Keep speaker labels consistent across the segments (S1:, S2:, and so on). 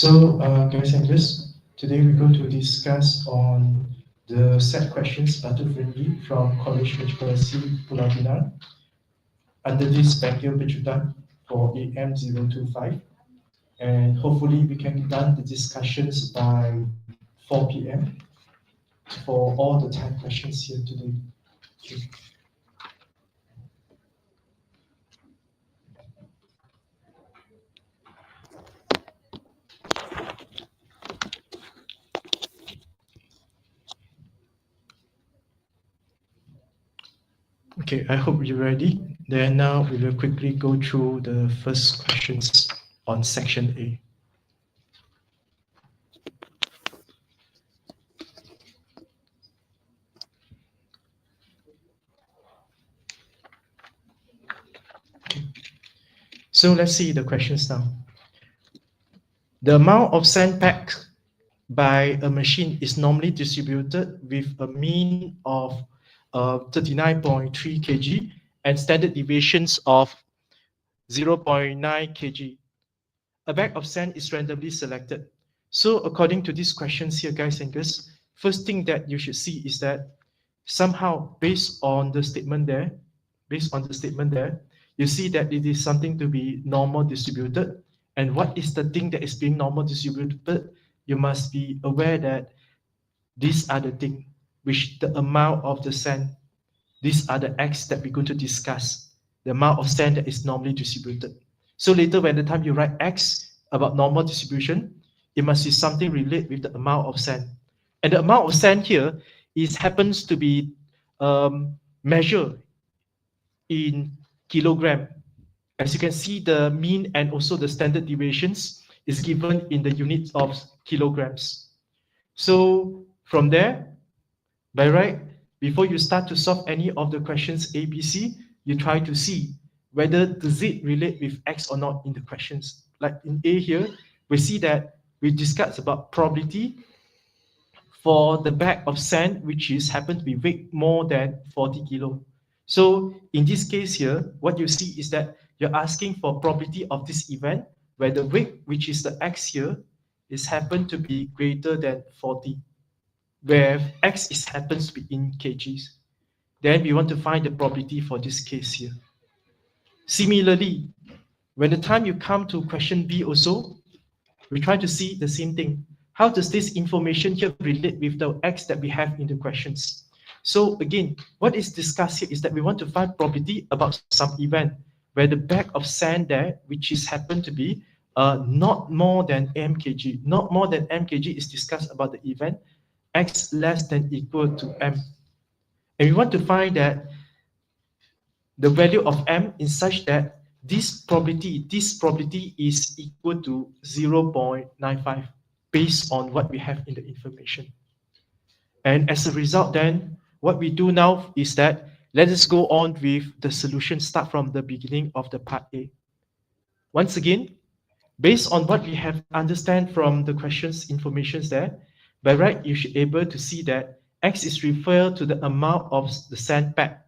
S1: Guys and girls, today we're going to discuss on the set questions budget-friendly from College Metropolitan Pulau Pinang under this Bengkel Pecutan for AM025, and hopefully we can done the discussions by 4 p.m. for all the 10 questions here today. Okay. Okay, I hope you're ready. Then now we will quickly go through the first questions on section A. Okay. So let's see the questions now. The amount of sand packed by a machine is normally distributed with a mean of 39.3 kg and standard deviations of 0.9 kg. A bag of sand is randomly selected. So according to these questions here, guys and girls, first thing that you should see is that somehow based on the statement there, you see that it is something to be normal distributed. And what is the thing that is being normal distributed? You must be aware that these are the things which the amount of the sand, these are the X that we're going to discuss, the amount of sand that is normally distributed. So later when the time you write X about normal distribution, it must be something related with the amount of sand. And the amount of sand here happens to be measured in kilogram. As you can see, the mean and also the standard deviations is given in the units of kilograms. So from there, by right, before you start to solve any of the questions A, B, C, you try to see whether does it relate with X or not in the questions. Like in A here, we see that we discussed about probability for the bag of sand, which is happen to be weight more than 40 kilo. So in this case here, what you see is that you're asking for probability of this event where the weight, which is the X here, is happen to be greater than 40, where X is happens to be in kgs. Then we want to find the probability for this case here. Similarly, when the time you come to question B also, we try to see the same thing. How does this information here relate with the X that we have in the questions? So again, what is discussed here is that we want to find probability about some event where the bag of sand there, which is happen to be not more than m kg. Not more than m kg is discussed about the event X less than equal to m. And we want to find that the value of m is such that this probability is equal to 0.95 based on what we have in the information. And as a result then, what we do now is that let us go on with the solution, start from the beginning of the part A. Once again, based on what we have understand from the questions informations there, by right, you should be able to see that X is referred to the amount of the sand pack.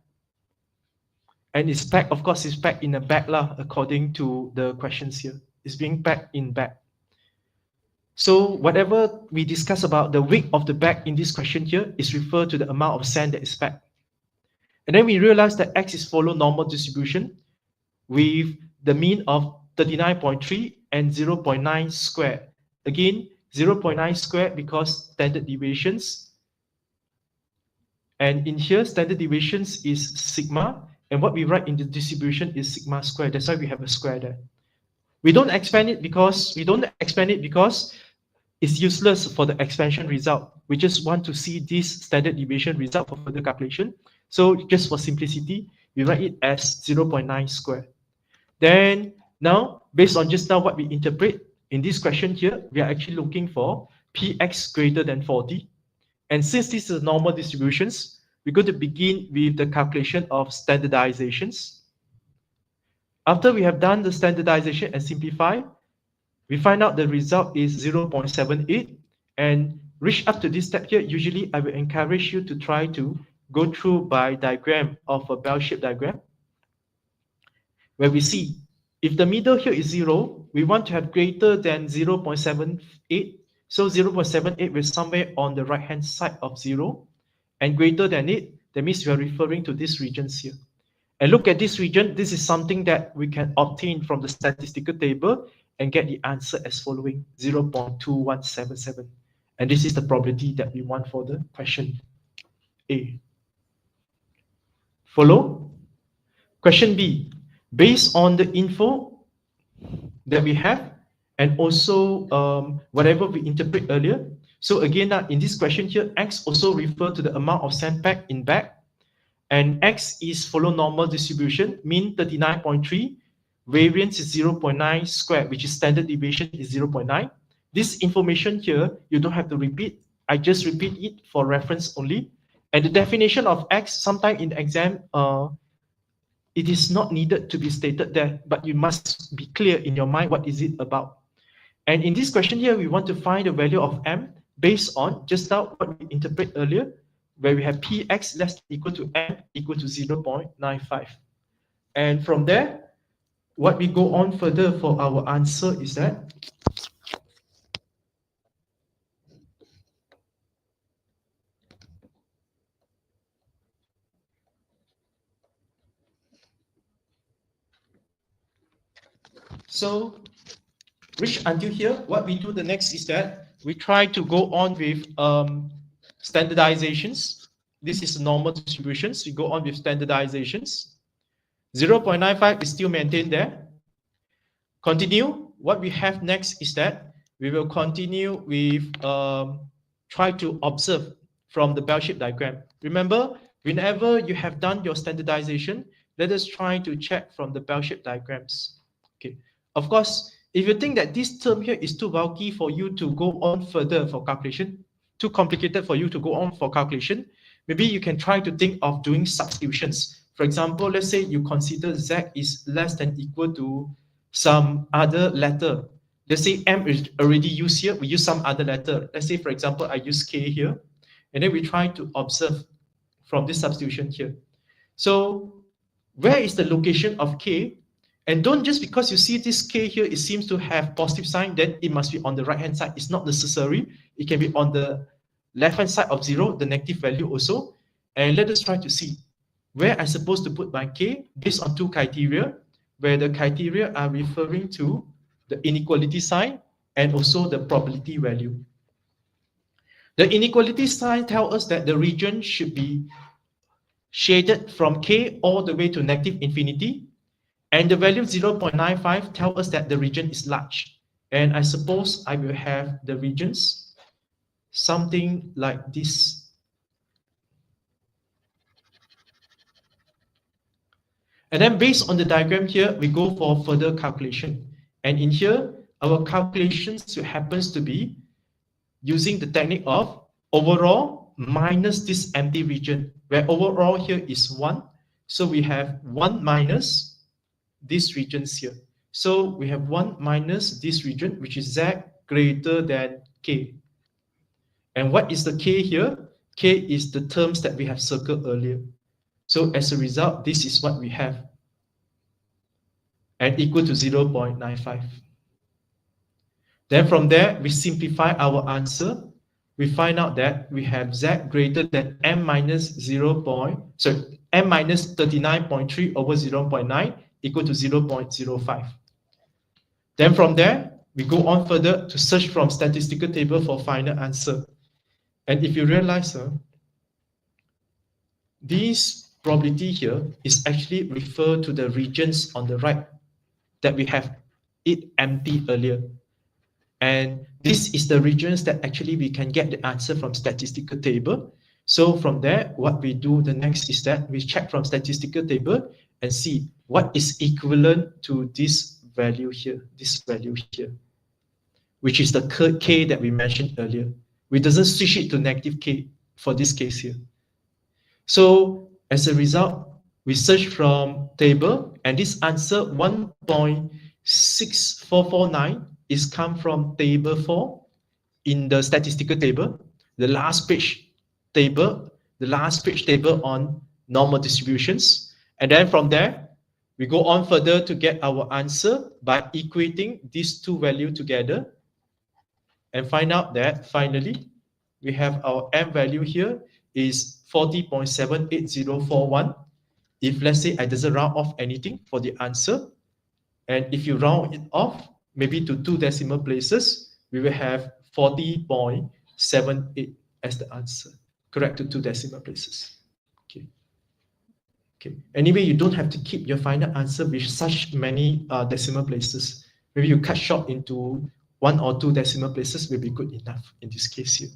S1: And it's packed, of course, it's packed in a bag lah, according to the questions here. It's being packed in bag. So whatever we discuss about the weight of the bag in this question here is referred to the amount of sand that is packed. And then we realize that X is follow normal distribution with the mean of 39.3 and 0.9 squared. Again, 0.9 squared because standard deviations. And in here, standard deviations is sigma. And what we write in the distribution is sigma squared. That's why we have a square there. We don't expand it because it's useless for the expansion result. We just want to see this standard deviation result for further calculation. So just for simplicity, we write it as 0.9 squared. Then now, based on just now what we interpret in this question here, we are actually looking for Px greater than 40. And since this is normal distributions, we're going to begin with the calculation of standardizations. After we have done the standardization and simplify, we find out the result is 0.78. And reach up to this step here, usually I will encourage you to try to go through by diagram of a bell-shaped diagram, where we see If the middle here is 0, we want to have greater than 0.78. So 0.78 is somewhere on the right-hand side of 0. And greater than it, that means we are referring to these regions here. And look at this region. This is something that we can obtain from the statistical table and get the answer as following, 0.2177. And this is the probability that we want for the question A. Follow? Question B. Based on the info that we have and also whatever we interpret earlier. So again, in this question here, X also refer to the amount of sand packed in bag. And X is follow normal distribution, mean 39.3, variance is 0.9 squared, which is standard deviation is 0.9. This information here, you don't have to repeat. I just repeat it for reference only. And the definition of X, sometime in the exam, it is not needed to be stated there, but you must be clear in your mind what is it about. And in this question here, we want to find the value of M based on just now what we interpret earlier, where we have Px less than equal to M equal to 0.95. And from there, what we go on further for our answer is that so reach until here, what we do the next is that we try to go on with standardizations. This is normal distributions. We go on with standardizations. 0.95 is still maintained there. Continue. What we have next is that we will continue with try to observe from the bell-shaped diagram. Remember, whenever you have done your standardization, let us try to check from the bell-shaped diagrams. Okay. Of course, if you think that this term here is too bulky for you to go on further for calculation, too complicated for you to go on for calculation, maybe you can try to think of doing substitutions. For example, let's say you consider Z is less than equal to some other letter. Let's say M is already used here. We use some other letter. Let's say, for example, I use K here. And then we try to observe from this substitution here. So where is the location of K? And don't just because you see this K here, it seems to have positive sign, then it must be on the right-hand side. It's not necessary. It can be on the left-hand side of 0, the negative value also. And let us try to see where I'm supposed to put my K based on two criteria, where the criteria are referring to the inequality sign and also the probability value. The inequality sign tells us that the region should be shaded from K all the way to negative infinity. And the value 0.95 tells us that the region is large. And I suppose I will have the regions something like this. And then based on the diagram here, we go for further calculation. And in here, our calculations happens to be using the technique of overall minus this empty region, where overall here is 1. So we have 1 minus these regions here. So we have 1 minus this region, which is Z greater than K. And what is the K here? K is the terms that we have circled earlier. So as a result, this is what we have. And equal to 0.95. Then from there, we simplify our answer. We find out that we have Z greater than M minus M minus 39.3 over 0.9 equal to 0.05. Then from there, we go on further to search from statistical table for final answer. And if you realize, this probability here is actually referred to the regions on the right that we have it empty earlier. And this is the regions that actually we can get the answer from statistical table. So from there, what we do the next is that we check from statistical table and see what is equivalent to this value here, which is the K that we mentioned earlier. We doesn't switch it to negative K for this case here. So as a result, we search from table, and this answer 1.6449 is come from table 4 in the statistical table, the last page table on normal distributions. And then from there, We go on further to get our answer by equating these two values together and find out that finally we have our M value here is 40.78041. If let's say I doesn't round off anything for the answer, and if you round it off maybe to 2 decimal places, we will have 40.78 as the answer, correct, to 2 decimal places. Okay. Okay. Anyway, you don't have to keep your final answer with such many decimal places. Maybe you cut short into 1 or 2 decimal places will be good enough in this case here.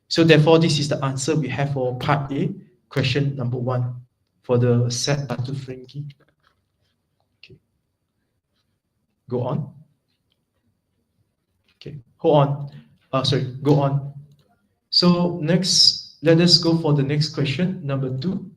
S1: So therefore, this is the answer we have for part A, question number 1 for the set Batu Frankie. Okay. Go on. Okay, hold on. Go on. So next, let us go for the next question, number 2.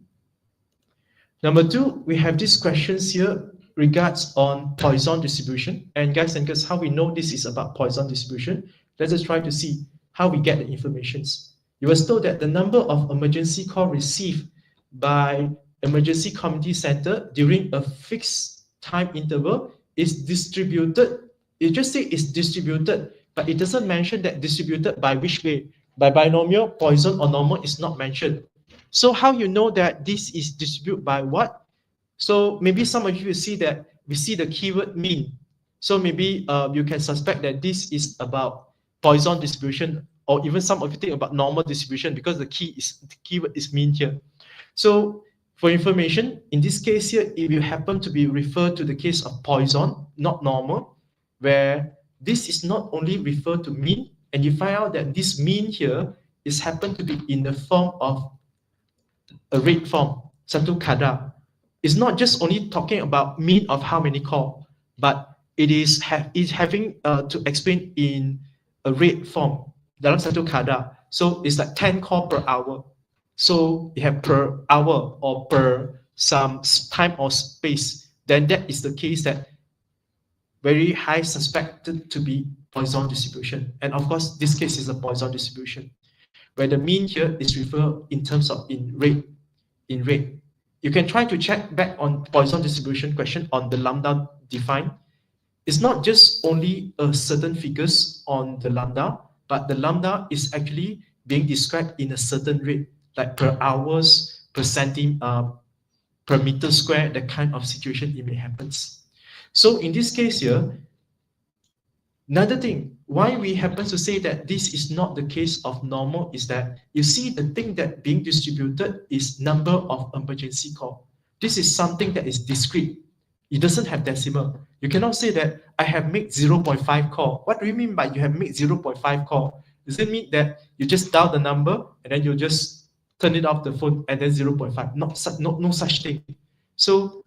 S1: Number 2, we have these questions here regards on Poisson distribution. And guys and girls, how we know this is about Poisson distribution? Let us try to see how we get the informations. You were told that the number of emergency call received by emergency community center during a fixed time interval is distributed. It just say it's distributed, but it doesn't mention that distributed by which way. By binomial, Poisson, or normal is not mentioned. So how you know that this is distributed by what? So maybe some of you will see that we see the keyword mean. So maybe you can suspect that this is about Poisson distribution, or even some of you think about normal distribution because the keyword is mean here. So for information, in this case here, if you happen to be referred to the case of Poisson, not normal, where this is not only referred to mean, and you find out that this mean here is happen to be in the form of a rate form, satu kadar. It's not just only talking about mean of how many call, but it is having to explain in a rate form, dalam satu kadar. So it's like 10 call per hour. So you have per hour or per some time or space. Then that is the case that very high suspected to be Poisson distribution. And of course, this case is a Poisson distribution, where the mean here is referred in terms of in rate. You can try to check back on Poisson distribution question on the lambda defined. It's not just only a certain figures on the lambda, but the lambda is actually being described in a certain rate, like per hours, per meter square, the kind of situation it may happen. So in this case here, another thing, why we happen to say that this is not the case of normal is that you see the thing that being distributed is number of emergency call. This is something that is discrete. It doesn't have decimal. You cannot say that I have made 0.5 call. What do you mean by you have made 0.5 call? Does it mean that you just dial the number and then you just turn it off the phone and then 0.5? No such thing. So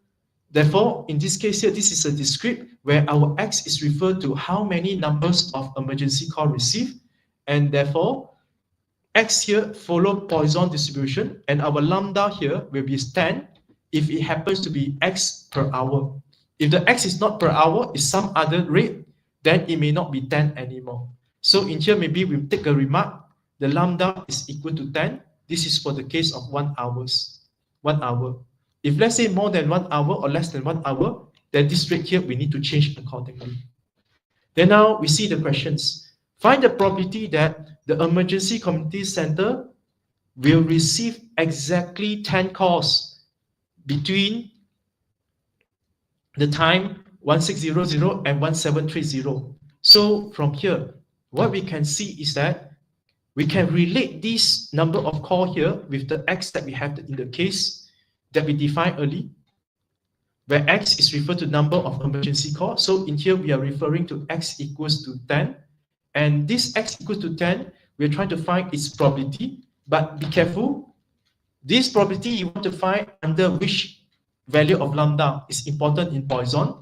S1: therefore, in this case here, this is a discrete where our X is referred to how many numbers of emergency call received, and therefore X here follow Poisson distribution, and our lambda here will be 10 if it happens to be X per hour. If the X is not per hour, is some other rate, then it may not be 10 anymore. So in here, maybe we take a remark, the lambda is equal to 10. This is for the case of 1 hour. If let's say more than 1 hour or less than 1 hour, then this rate here, we need to change accordingly. Then now we see the questions. Find the probability that the emergency community center will receive exactly 10 calls between the time 1600 and 1730. So from here, what we can see is that we can relate this number of call here with the X that we have in the case that we defined early, where X is referred to number of emergency call. So in here, we are referring to X equals to 10. And this X equals to 10, we're trying to find its probability, but be careful. This probability you want to find under which value of lambda is important in Poisson.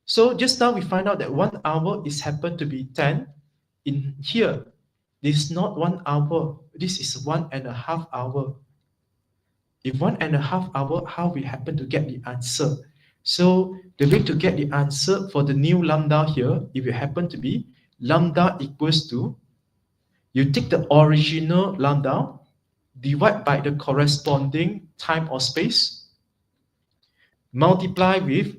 S1: So just now we find out that 1 hour is happened to be 10. In here, this is not 1 hour. This is 1.5 hours. If 1.5 hours, how we happen to get the answer? So the way to get the answer for the new lambda here, if you happen to be lambda equals to, you take the original lambda, divide by the corresponding time or space, multiply with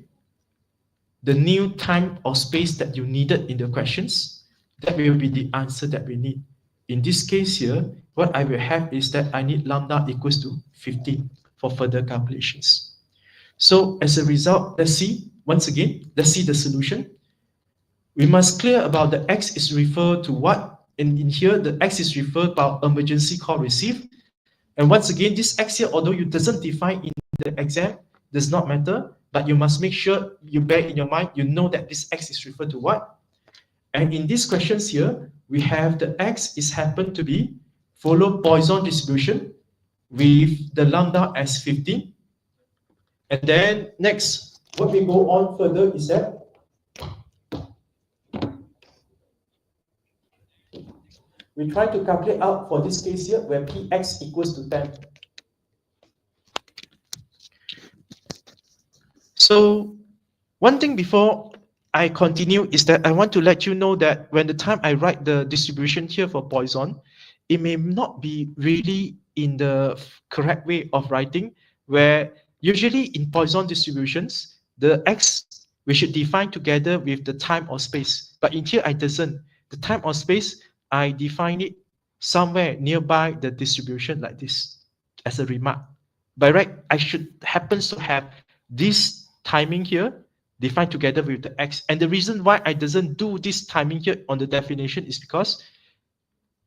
S1: the new time or space that you needed in the questions. That will be the answer that we need. In this case here, what I will have is that I need lambda equals to 15 for further calculations. So as a result, let's see, once again, let's see the solution. We must clear about the X is referred to what. And in here, the X is referred by emergency call received. And once again, this X here, although it doesn't define in the exam, does not matter, but you must make sure you bear in your mind, you know that this X is referred to what. And in these questions here, we have the X is happen to be follow Poisson distribution with the lambda as 15. And then next, what we go on further is that we try to calculate out for this case here where Px equals to 10. So one thing before I continue is that I want to let you know that when the time I write the distribution here for Poisson, it may not be really in the correct way of writing, where usually in Poisson distributions, the X we should define together with the time or space. But in here, I doesn't. The time or space, I define it somewhere nearby the distribution like this as a remark. By right, I should happens to have this timing here defined together with the X. And the reason why I doesn't do this timing here on the definition is because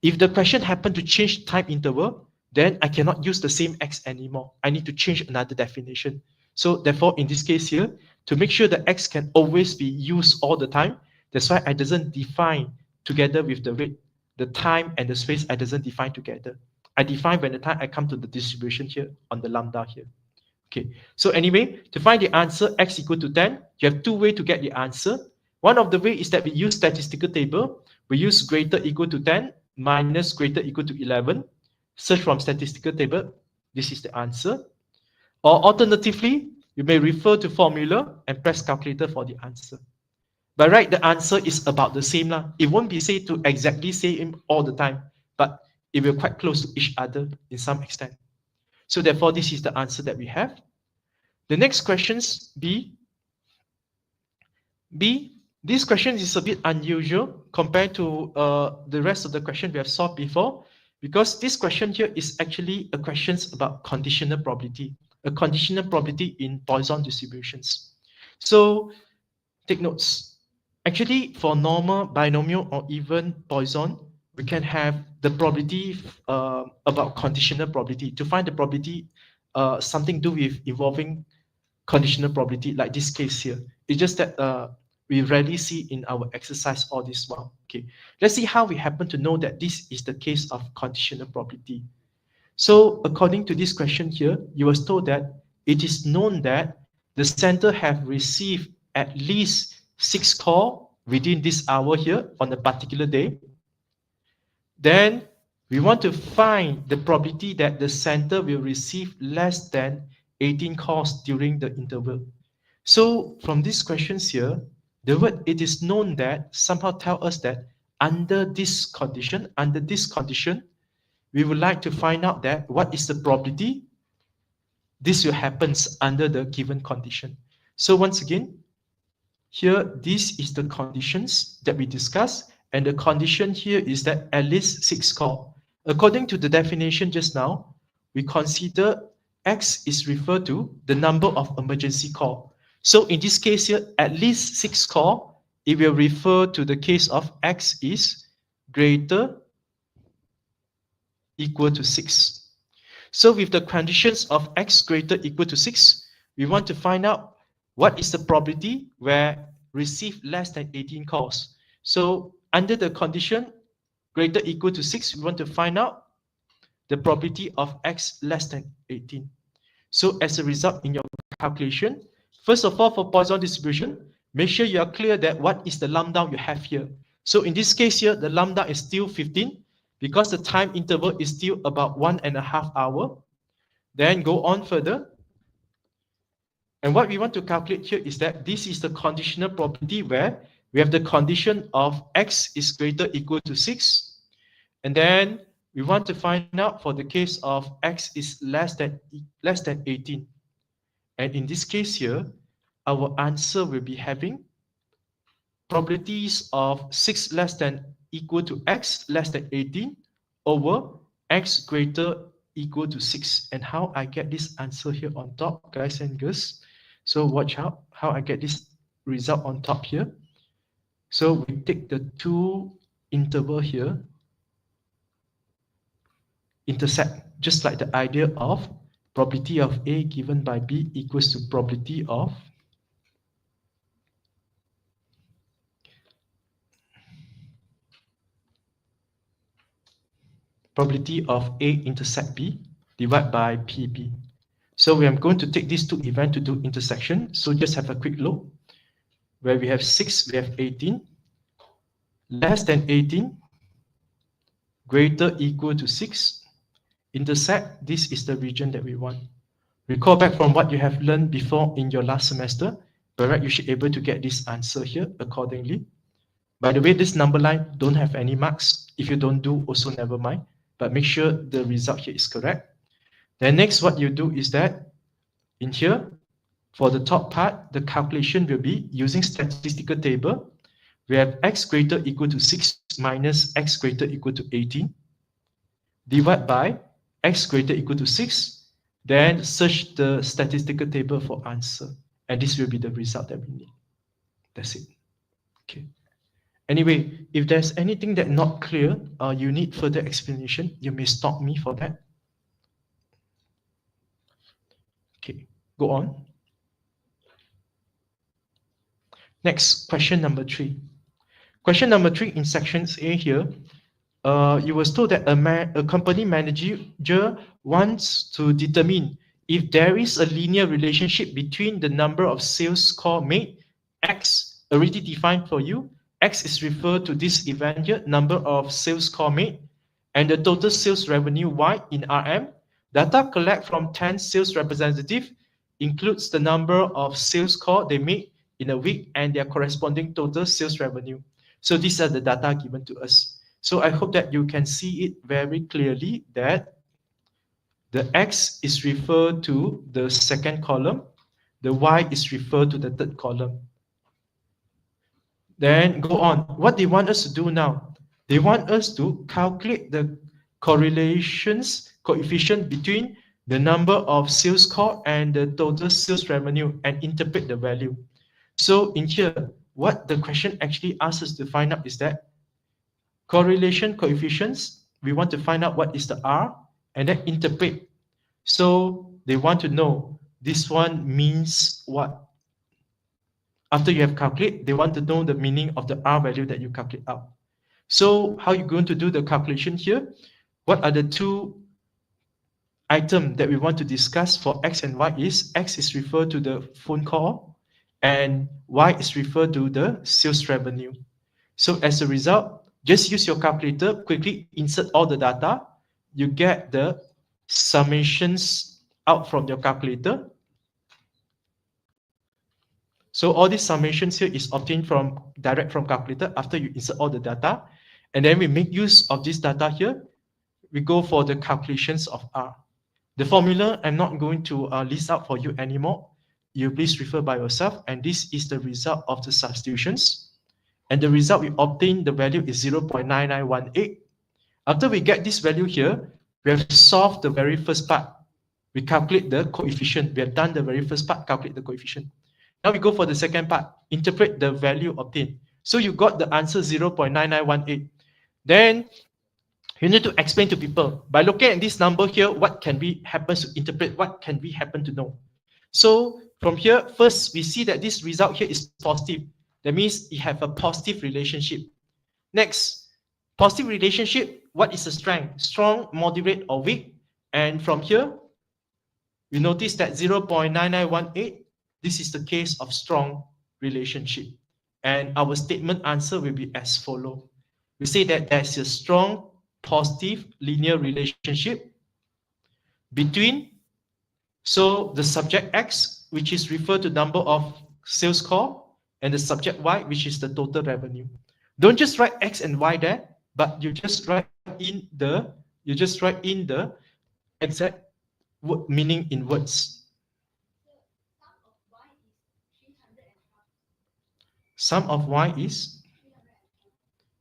S1: if the question happened to change time interval, then I cannot use the same X anymore. I need to change another definition. So therefore, in this case here, to make sure the X can always be used all the time, that's why I doesn't define together with the rate, the time and the space, I doesn't define together. I define when the time I come to the distribution here on the lambda here. Okay, so anyway, to find the answer X equal to 10, you have two ways to get the answer. One of the way is that we use statistical table. We use greater equal to 10 minus greater equal to 11. Search from statistical table. This is the answer. Or alternatively, you may refer to formula and press calculator for the answer. But right, the answer is about the same. It won't be say to exactly same all the time, but it will quite close to each other in some extent. So therefore, this is the answer that we have. The next questions, B. This question is a bit unusual compared to the rest of the question we have solved before, because this question here is actually a question about conditional probability, a conditional probability in Poisson distributions. So take notes. Actually, for normal, binomial, or even Poisson, we can have the probability about conditional probability. To find the probability, something to do with involving conditional probability, like this case here. It's just that we rarely see in our exercise all this while. Okay, let's see how we happen to know that this is the case of conditional probability. So according to this question here, you was told that it is known that the center have received at least 6 calls within this hour here on a particular day. Then we want to find the probability that the center will receive less than 18 calls during the interval. So from these questions here, the word it is known that somehow tell us that under this condition, we would like to find out that what is the probability this will happen under the given condition. So once again, here, this is the conditions that we discussed, and the condition here is that at least 6 calls. According to the definition just now, we consider X is referred to the number of emergency call. So in this case here, at least 6 calls, it will refer to the case of X is greater equal to 6. So with the conditions of X greater equal to 6, we want to find out what is the probability where receive less than 18 calls. So under the condition greater equal to 6, we want to find out the probability of X less than 18. So as a result in your calculation, first of all, for Poisson distribution, make sure you are clear that what is the lambda you have here. So in this case here, the lambda is still 15 because the time interval is still about 1.5 hours. Then go on further. And what we want to calculate here is that this is the conditional probability where we have the condition of X is greater equal to 6. And then we want to find out for the case of X is less than 18. And in this case here, our answer will be having probabilities of 6 less than equal to x less than 18 over x greater equal to 6. And how I get this answer here on top, guys and girls. So watch out how I get this result on top here. So we take the two interval here, intersect, just like the idea of probability of A given by B equals to probability of A intersect B divided by PB. So we are going to take these two events to do intersection. So just have a quick look. Where we have 6, we have 18. Less than 18, greater equal to 6. Intersect, this is the region that we want. Recall back from what you have learned before in your last semester. But you should be able to get this answer here accordingly. By the way, this number line don't have any marks. If you don't do, also never mind. But make sure the result here is correct. Then next, what you do is that in here, for the top part, the calculation will be using statistical table. We have x greater equal to 6 minus x greater equal to 18. Divide by x greater equal to 6. Then search the statistical table for answer. And this will be the result that we need. That's it. Okay. Anyway, if there's anything that not clear or you need further explanation, you may stop me for that. Okay, go on. Next, question number 3. Question number 3 in sections A here, you was told that a company manager wants to determine if there is a linear relationship between the number of sales call made, X already defined for you. X is referred to this event here, number of sales call made, and the total sales revenue Y in RM. Data collect from 10 sales representatives includes the number of sales call they made in a week and their corresponding total sales revenue. So these are the data given to us. So I hope that you can see it very clearly that the X is referred to the second column, the Y is referred to the third column. Then go on. What they want us to do now? They want us to calculate the coefficient between the number of sales call and the total sales revenue and interpret the value. So in here, what the question actually asks us to find out is that correlation coefficients, we want to find out what is the R and then interpret. So they want to know this one means what. After you have calculated, they want to know the meaning of the R value that you calculate out. So how are you going to do the calculation here? What are the two items that we want to discuss for X and Y is X is referred to the phone call and Y is referred to the sales revenue. So as a result, just use your calculator, quickly insert all the data. You get the summations out from your calculator. So all these summations here is obtained direct from calculator after you insert all the data. And then we make use of this data here. We go for the calculations of R. The formula I'm not going to list out for you anymore. You please refer by yourself. And this is the result of the substitutions. And the result we obtain, the value is 0.9918. After we get this value here, we have solved the very first part. We calculate the coefficient. We have done the very first part, calculate the coefficient. Now we go for the second part, interpret the value obtained. So you got the answer 0.9918. Then you need to explain to people, by looking at this number here, what can we happen to interpret, what can we happen to know? So from here, first we see that this result here is positive. That means you have a positive relationship. Next, positive relationship, what is the strength? Strong, moderate, or weak? And from here, you notice that 0.9918, this is the case of strong relationship. And our statement answer will be as follows. We say that there's a strong positive linear relationship between, so the subject X, which is referred to number of sales call, and the subject Y, which is the total revenue. Don't just write X and Y there, but you just write in the exact meaning in words. Sum of y is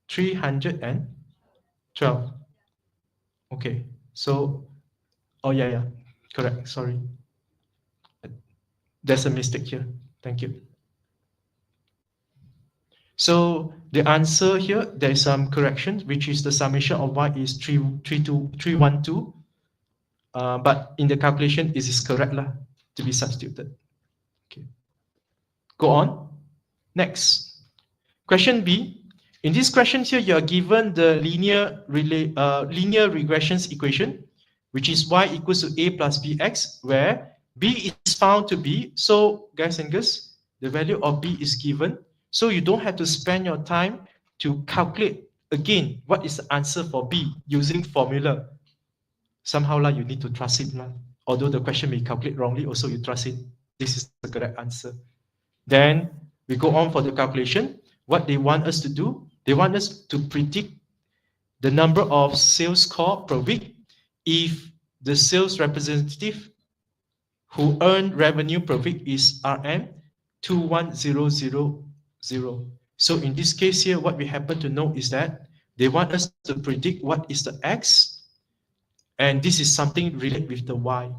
S1: 312. Okay, so, oh yeah, correct, sorry. There's a mistake here. Thank you. So the answer here, there is some correction, which is the summation of y is 312. But in the calculation, it is correct lah, to be substituted. Okay. Go on. Next. Question B. In this question here, you are given the linear regressions equation, which is y equals to a plus bx, where b is found to be, so guys and girls, the value of b is given. So you don't have to spend your time to calculate again what is the answer for b using formula. Somehow lah, you need to trust it lah. Although the question may calculate wrongly, also you trust it. This is the correct answer. Then we go on for the calculation. What they want us to do, they want us to predict the number of sales call per week if the sales representative who earn revenue per week is RM 21000. So in this case here, what we happen to know is that they want us to predict what is the X, and this is something related with the Y.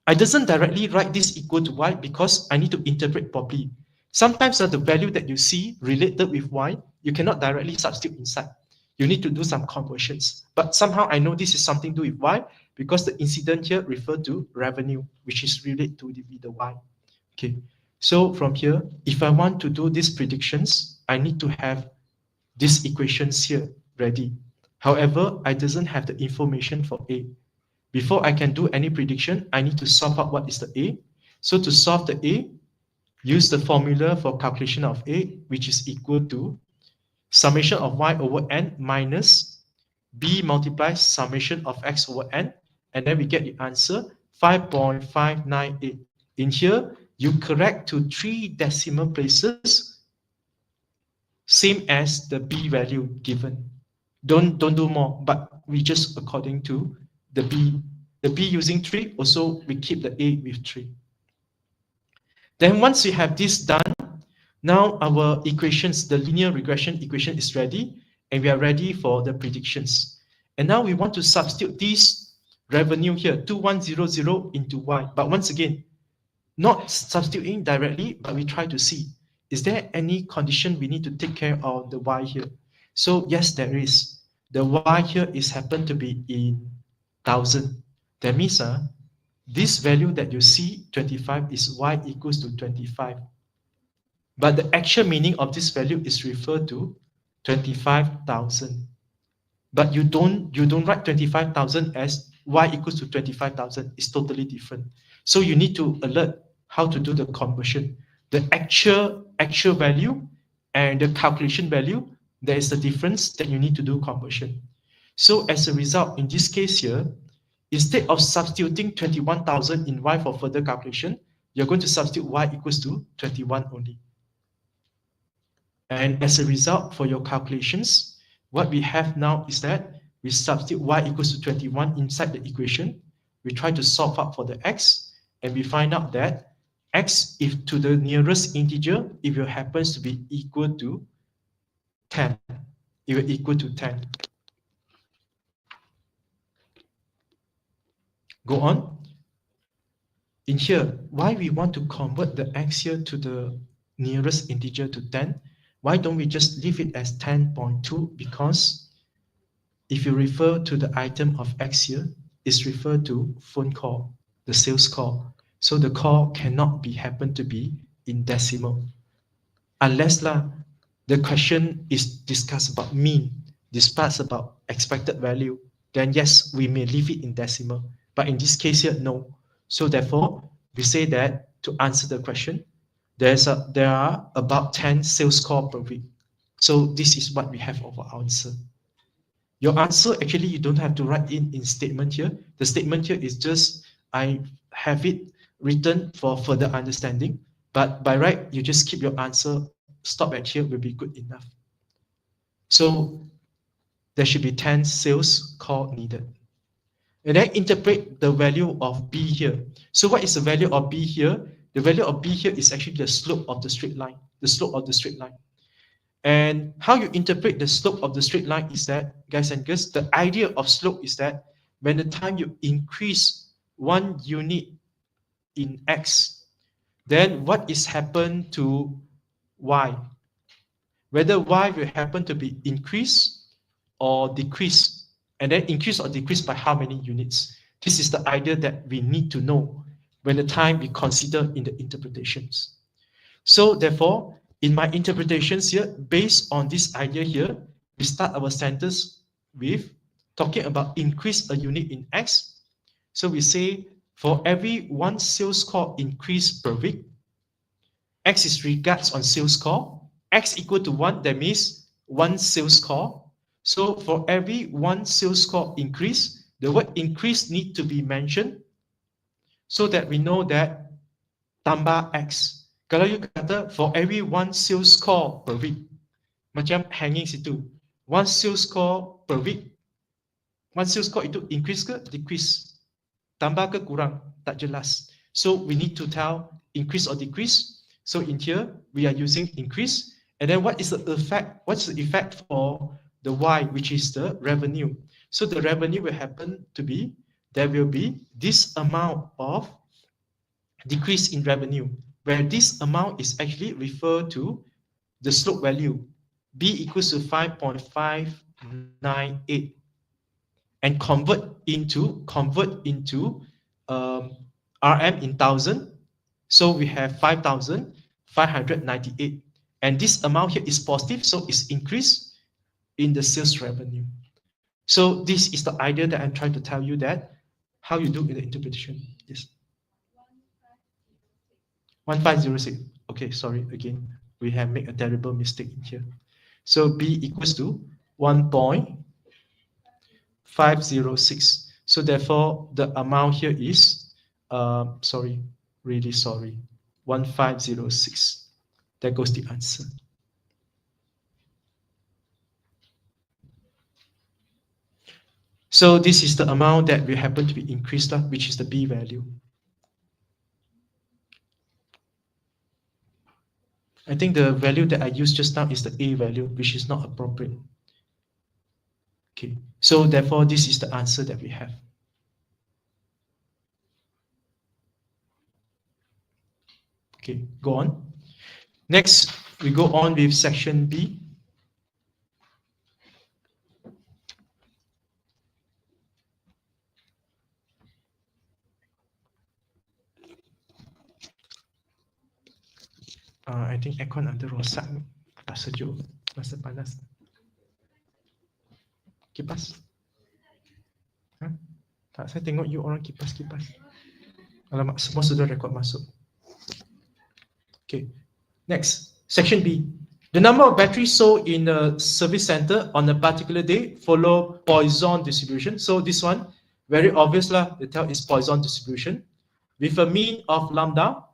S1: I doesn't directly write this equal to Y because I need to interpret properly. Sometimes the value that you see related with Y, you cannot directly substitute inside. You need to do some conversions. But somehow I know this is something to do with Y because the incident here referred to revenue, which is related to the Y. Okay. So from here, if I want to do these predictions, I need to have these equations here ready. However, I doesn't have the information for A. Before I can do any prediction, I need to solve out what is the A. So to solve the A, use the formula for calculation of A, which is equal to summation of y over n minus b multiplies summation of x over n, and then we get the answer 5.598. In here, you correct to 3 decimal places, same as the b value given. Don't do more, but we just according to the b using 3, also we keep the a with 3. Then once we have this done, now our equations, the linear regression equation is ready, and we are ready for the predictions. And now we want to substitute this revenue here, 2100 into y. But once again, not substituting directly, but we try to see, is there any condition we need to take care of the y here? So yes, there is. The y here is happen to be in 1000. That means this value that you see, 25, is y equals to 25. But the actual meaning of this value is referred to 25,000. But you don't write 25,000 as y equals to 25,000. It's totally different. So you need to alert how to do the conversion. The actual value and the calculation value, there is a difference that you need to do conversion. So as a result, in this case here, instead of substituting 21,000 in y for further calculation, you're going to substitute y equals to 21 only. And as a result, for your calculations, what we have now is that we substitute y equals to 21 inside the equation. We try to solve up for the x, and we find out that x, if to the nearest integer, if it happens to be equal to 10, it will equal to 10. Go on. In here, why we want to convert the x here to the nearest integer to 10? Why don't we just leave it as 10.2? Because if you refer to the item of x here, it's referred to phone call, the sales call. So the call cannot be happen to be in decimal. Unless the question is discussed about mean, discussed about expected value, then yes, we may leave it in decimal. But in this case here, no. So therefore, we say that to answer the question, there are about 10 sales call per week. So this is what we have of our answer. Your answer, actually, you don't have to write in statement here. The statement here is just, I have it written for further understanding. But by right, you just keep your answer, stop at here will be good enough. So there should be 10 sales call needed. And then interpret the value of B here. So what is the value of B here? The value of B here is actually the slope of the straight line. the slope of the straight line. And how you interpret the slope of the straight line is that, guys and girls, the idea of slope is that when the time you increase 1 unit in x, then what is happened to y? Whether y will happen to be increase or decrease, and then increase or decrease by how many units. This is the idea that we need to know when the time we consider in the interpretations. So therefore, in my interpretations here, based on this idea here, we start our sentence with talking about increase a unit in x. So we say for every 1 sales call increase per week, x is regards on sales call, x equal to 1, that means 1 sales call. So for every 1 sales call increase, the word increase need to be mentioned so that we know that tambah x. Kalau you kata for every 1 sales call per week, macam hanging situ. 1 sales call per week. 1 sales call itu increase ke decrease? Tambah ke kurang? Tak jelas. So we need to tell increase or decrease. So in here, we are using increase. And then what is the effect? What's the effect for the Y, which is the revenue? So the revenue will happen to be, there will be this amount of decrease in revenue, where this amount is actually referred to the slope value, B equals to 5.598, and convert into RM in thousand. So we have 5,598, and this amount here is positive, so it's increase in the sales revenue. So this is the idea that I'm trying to tell you, that how you do in the interpretation. Yes. 1506. Okay, sorry, again, we have made a terrible mistake in here. So B equals to 1.506. So therefore, the amount here is, sorry, really sorry, 1506. There goes the answer. So this is the amount that will happen to be increased, which is the B value. I think the value that I used just now is the A value, which is not appropriate. Okay, so therefore this is the answer that we have. Okay, go on. Next, we go on with section B. I think aircon ada rosak, tak sejuk, rasa panas. Kipas? Ha? Tak, saya tengok you orang kipas-kipas. Alamak, semua sudah rekod masuk. Okay, next, section B. The number of batteries sold in a service center on a particular day follow Poisson distribution. So this one, very obvious lah, the tell is Poisson distribution with a mean of lambda.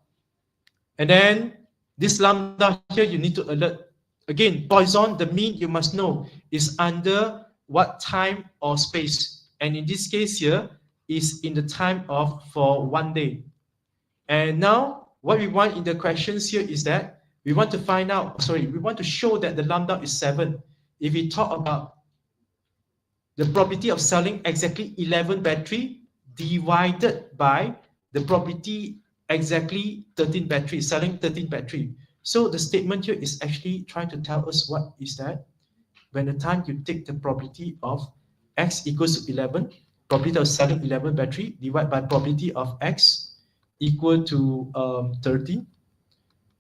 S1: And then this lambda here, you need to alert. Again, Poisson, the mean you must know is under what time or space. And in this case here is in the time of for 1 day. And now what we want in the questions here is that we want to find out, sorry, we want to show that the lambda is 7. If we talk about the probability of selling exactly 11 battery divided by the probability exactly 13 battery, selling 13 battery. So the statement here is actually trying to tell us what is that when the time you take the probability of x equals to 11, probability of selling 11 battery divided by probability of x equal to 13,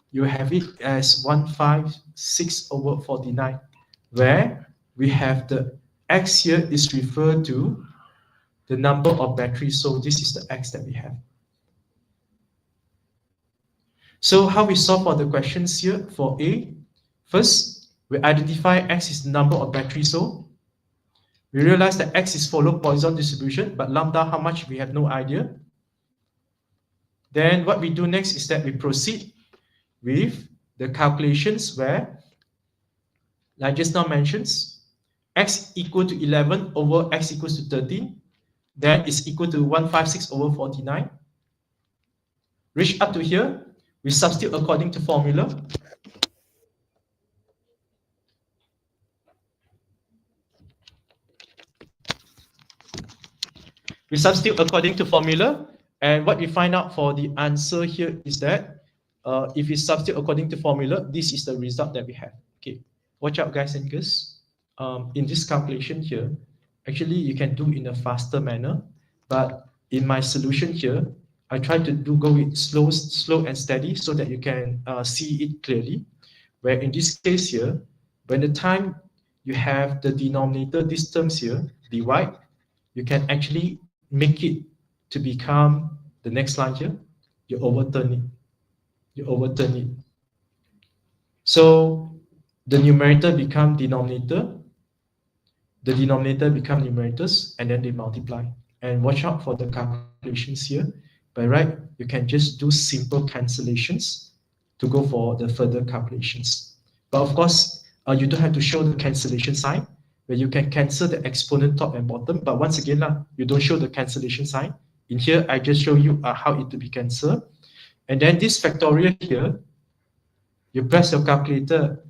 S1: you have it as 156 over 49, where we have the x here is referred to the number of batteries. So this is the x that we have. So how we solve for the questions here for A? First, we identify x is the number of batteries sold. We realize that x is follow Poisson distribution, but lambda how much we have no idea. Then what we do next is that we proceed with the calculations where, like just now mentions, x equal to 11 over x equals to 13, then is equal to 156 over 49. Reach up to here, we substitute according to formula. We substitute according to formula, and what we find out for the answer here is that if we substitute according to formula, this is the result that we have. Okay, watch out, guys and girls. In this calculation here, actually you can do in a faster manner, but in my solution here, I try to go with slow and steady so that you can see it clearly. Where in this case here, when the time you have the denominator, these terms here, divide, you can actually make it to become the next line here. You overturn it. You overturn it. So the numerator become denominator, the denominator become numerators, and then they multiply. And watch out for the calculations here. By right, you can just do simple cancellations to go for the further calculations. But of course, you don't have to show the cancellation sign, where you can cancel the exponent top and bottom. But once again, you don't show the cancellation sign. In here, I just show you how it to be cancelled. And then this factorial here, you press your calculator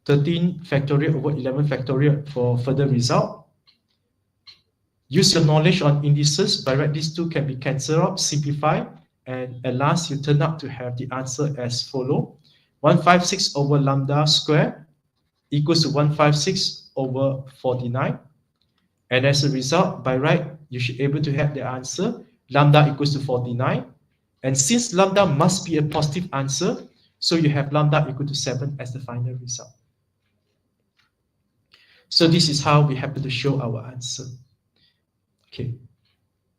S1: 13 factorial over 11 factorial for further result. Use your knowledge on indices. By right, these two can be cancelled out, simplify, and at last you turn out to have the answer as follow. 156 over lambda square equals to 156 over 49. And as a result, by right, you should be able to have the answer. Lambda equals to 49. And since lambda must be a positive answer, so you have lambda equal to 7 as the final result. So this is how we happen to show our answer. Okay.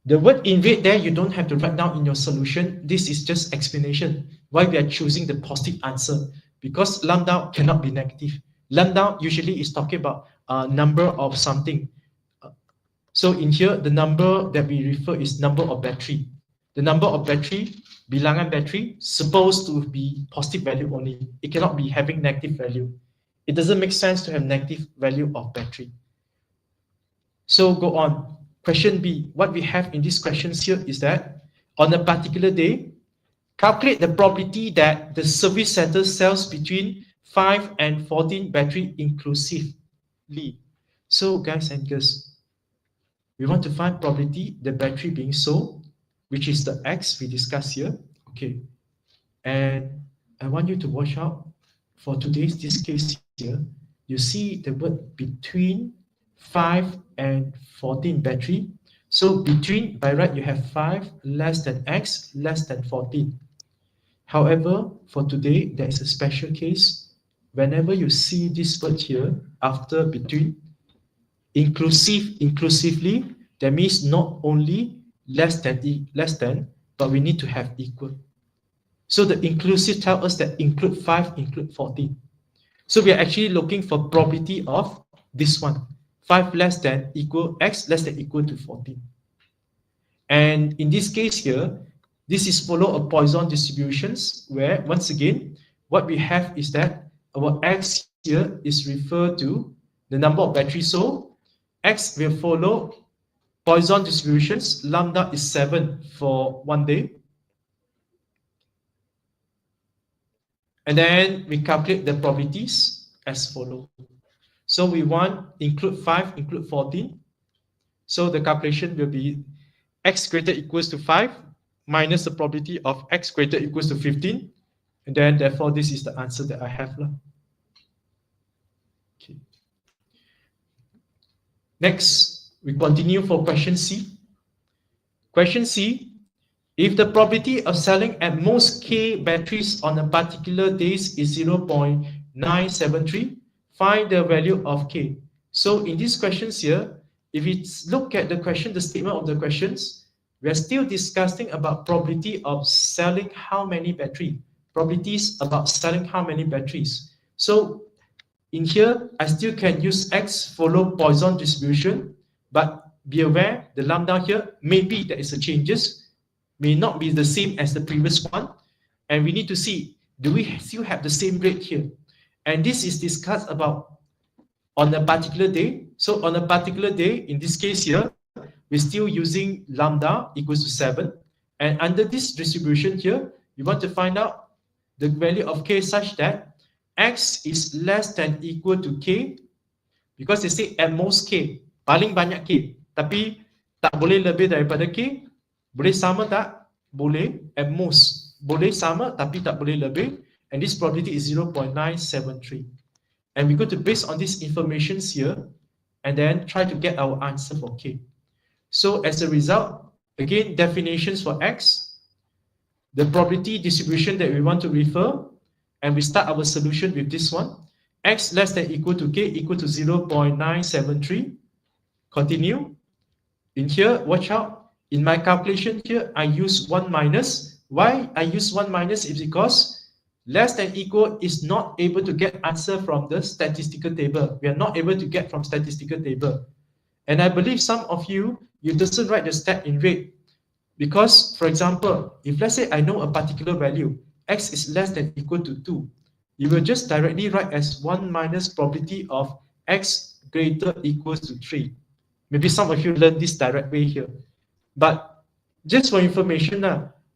S1: The word invade there, you don't have to write down in your solution. This is just explanation why we are choosing the positive answer, because lambda cannot be negative. Lambda usually is talking about a number of something. So in here, the number that we refer is number of battery. The number of battery, bilangan battery, supposed to be positive value only. It cannot be having negative value. It doesn't make sense to have negative value of battery. So go on. Question B, what we have in these questions here is that on a particular day, calculate the probability that the service center sells between 5 and 14 battery inclusively. So guys and girls, we want to find probability the battery being sold, which is the X we discussed here. Okay. And I want you to watch out for today's this case here. You see the word between 5 and 14 battery. So between, by right, you have 5 less than X less than 14. However, for today, there is a special case. Whenever you see this word here after between, inclusively, that means not only less than, but we need to have equal. So the inclusive tells us that include 5, include 14. So we are actually looking for probability of this one. 5 less than equal X less than equal to 14. And in this case here, this is follow a Poisson distributions where once again, what we have is that our X here is referred to the number of batteries sold. X will follow Poisson distributions. Lambda is 7 for 1 day. And then we calculate the probabilities as follow. So we want include 5, include 14. So the calculation will be X greater equals to 5 minus the probability of X greater equals to 15. And then therefore this is the answer that I have. Okay. Next, we continue for question C. Question C, if the probability of selling at most K batteries on a particular days is 0.973, find the value of K. So in these questions here, if we look at the question, the statement of the questions, we are still discussing about probability of selling how many battery. Probabilities about selling how many batteries. So in here, I still can use X follow Poisson distribution, but be aware the lambda here, maybe there is a changes, may not be the same as the previous one. And we need to see, do we still have the same rate here? And this is discussed about on a particular day. So on a particular day, in this case here, we're still using lambda equals to 7. And under this distribution here, we want to find out the value of K such that X is less than equal to K, because they say at most K, paling banyak K, tapi Tak boleh lebih daripada K? Boleh sama tak? Boleh. At most. Boleh sama tapi tak boleh lebih. And this probability is 0.973. And we're going to base on these informations here and then try to get our answer for K. So as a result, again, definitions for X, the probability distribution that we want to refer, and we start our solution with this one. X less than equal to K equal to 0.973. Continue. In here, watch out. In my calculation here, I use 1 minus. Why I use 1 minus is because less than equal is not able to get answer from the statistical table. We are not able to get from statistical table. And I believe some of you doesn't write the stat in red. Because, for example, if let's say I know a particular value, X is less than equal to 2, you will just directly write as 1 minus probability of X greater equals to 3. Maybe some of you learn this direct way here. But just for information,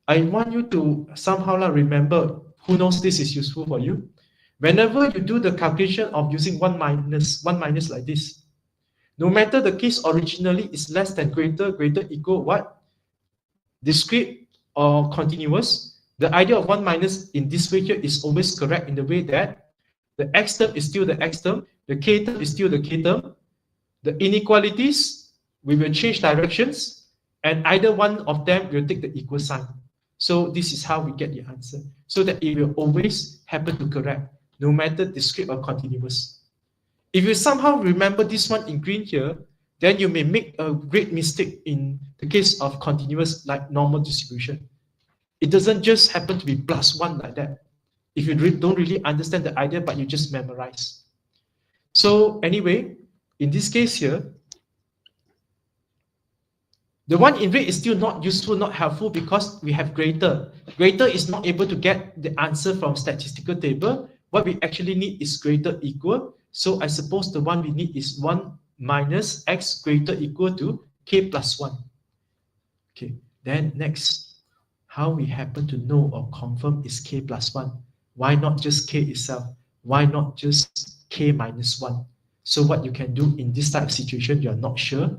S1: I want you to somehow remember, who knows this is useful for you. Whenever you do the calculation of using 1 minus like this, no matter the case originally is less than greater equal what? Discrete or continuous, the idea of 1 minus in this way here is always correct in the way that the X term is still the X term, the K term is still the K term, the inequalities, we will change directions, and either one of them will take the equal sign. So this is how we get the answer, so that it will always happen to correct, no matter discrete or continuous. If you somehow remember this one in green here, then you may make a great mistake in the case of continuous, like normal distribution. It doesn't just happen to be +1 like that. If you don't really understand the idea, but you just memorize. So anyway, in this case here, the one in red is still not useful, not helpful, because we have greater. Greater is not able to get the answer from statistical table. What we actually need is greater equal. So I suppose the one we need is 1 minus X greater equal to K plus 1. Okay, then next, how we happen to know or confirm is K plus 1? Why not just K itself? Why not just K minus 1? So what you can do in this type of situation, you're not sure,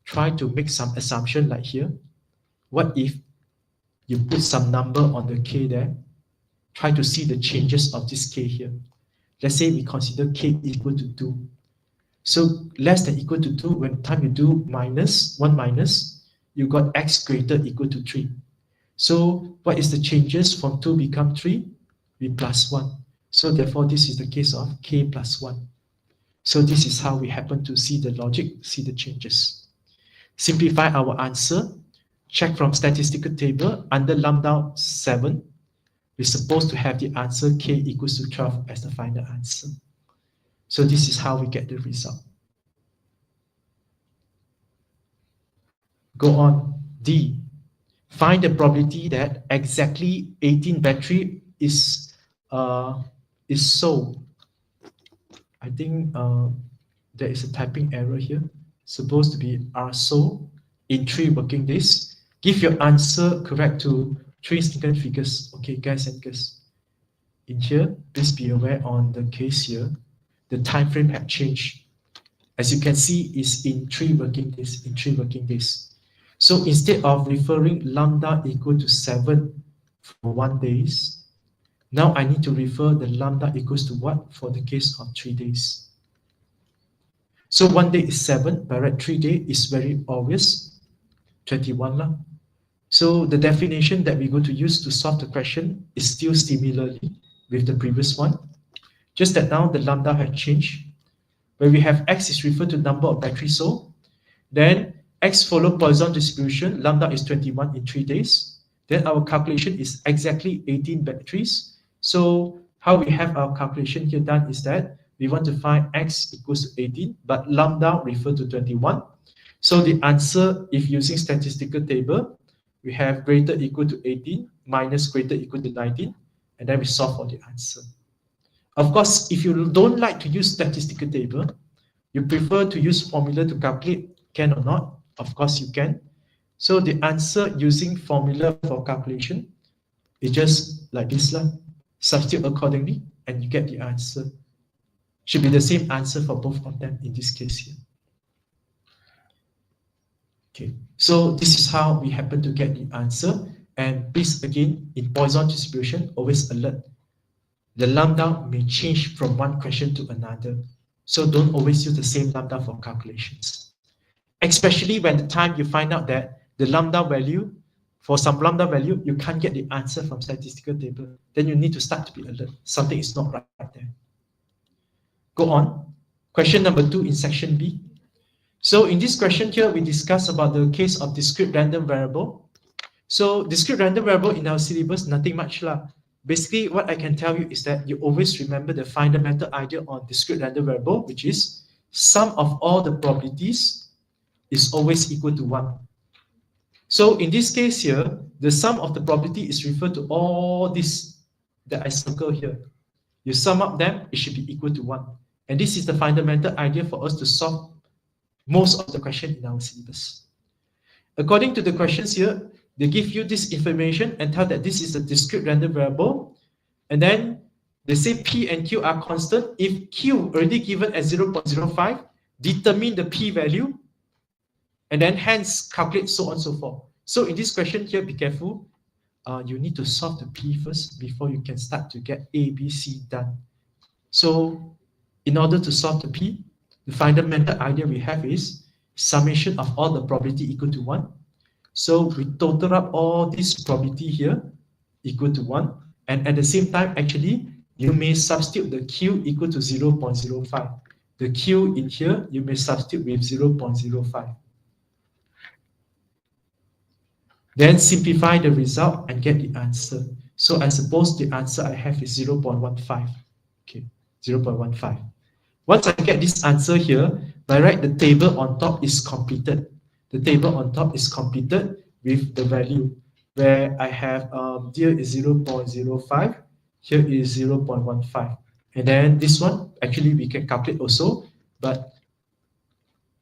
S1: try to make some assumption like here. What if you put some number on the K there? Try to see the changes of this K here. Let's say we consider K equal to 2. So less than equal to 2, when time you do minus, 1 minus, you got X greater equal to 3. So what is the changes from 2 become 3? We plus 1. So therefore, this is the case of K plus 1. So this is how we happen to see the logic, see the changes. Simplify our answer. Check from statistical table under lambda 7. We're supposed to have the answer K equals to 12 as the final answer. So this is how we get the result. Go on. D. Find the probability that exactly 18 battery is sold. I think there is a typing error here. Supposed to be are sold in 3 working days. Give your answer correct to 3 single figures. Okay, guys and girls. In here, please be aware on the case here, the time frame have changed. As you can see, is in 3 working days. In 3 working days. So instead of referring lambda equal to 7 for 1 days, now I need to refer the lambda equals to what for the case of 3 days. So 1 day is 7, but 3 days is very obvious, 21 lah. So the definition that we're going to use to solve the question is still similarly with the previous one. Just that now the lambda has changed. Where we have X is referred to number of batteries sold. Then X follow Poisson distribution, lambda is 21 in 3 days. Then our calculation is exactly 18 batteries. So how we have our calculation here done is that we want to find X equals to 18, but lambda refer to 21. So the answer, if using statistical table, we have greater equal to 18 minus greater equal to 19, and then we solve for the answer. Of course, if you don't like to use statistical table, you prefer to use formula to calculate, can or not, of course you can. So the answer using formula for calculation is just like this, substitute accordingly, and you get the answer. Should be the same answer for both of them in this case here. Okay, so this is how we happen to get the answer. And please, again, in Poisson distribution, always alert. The lambda may change from one question to another. So don't always use the same lambda for calculations. Especially when the time you find out that the lambda value, for some lambda value, you can't get the answer from statistical table. Then you need to start to be alert. Something is not right there. Go on. Question number 2 in section B. So in this question here, we discuss about the case of discrete random variable. So discrete random variable in our syllabus, nothing much lah. Basically, what I can tell you is that you always remember the fundamental idea on discrete random variable, which is sum of all the probabilities is always equal to 1. So in this case here, the sum of the probability is referred to all this that I circle here. You sum up them, it should be equal to 1. And this is the fundamental idea for us to solve most of the question in our syllabus. According to the questions here, they give you this information and tell that this is a discrete random variable. And then they say P and Q are constant. If Q already given as 0.05, determine the P value, and then hence calculate so on and so forth. So in this question here, be careful. You need to solve the P first before you can start to get A, B, C done. So in order to solve the P, the fundamental idea we have is summation of all the probability equal to 1. So we total up all this probability here equal to 1. And at the same time, actually, you may substitute the Q equal to 0.05. The Q in here, you may substitute with 0.05. Then simplify the result and get the answer. So I suppose the answer I have is 0.15. Okay, 0.15. Once I get this answer here, by right, the table on top is completed. The table on top is completed with the value, where I have here is 0.05, here is 0.15. And then this one, actually we can calculate also, but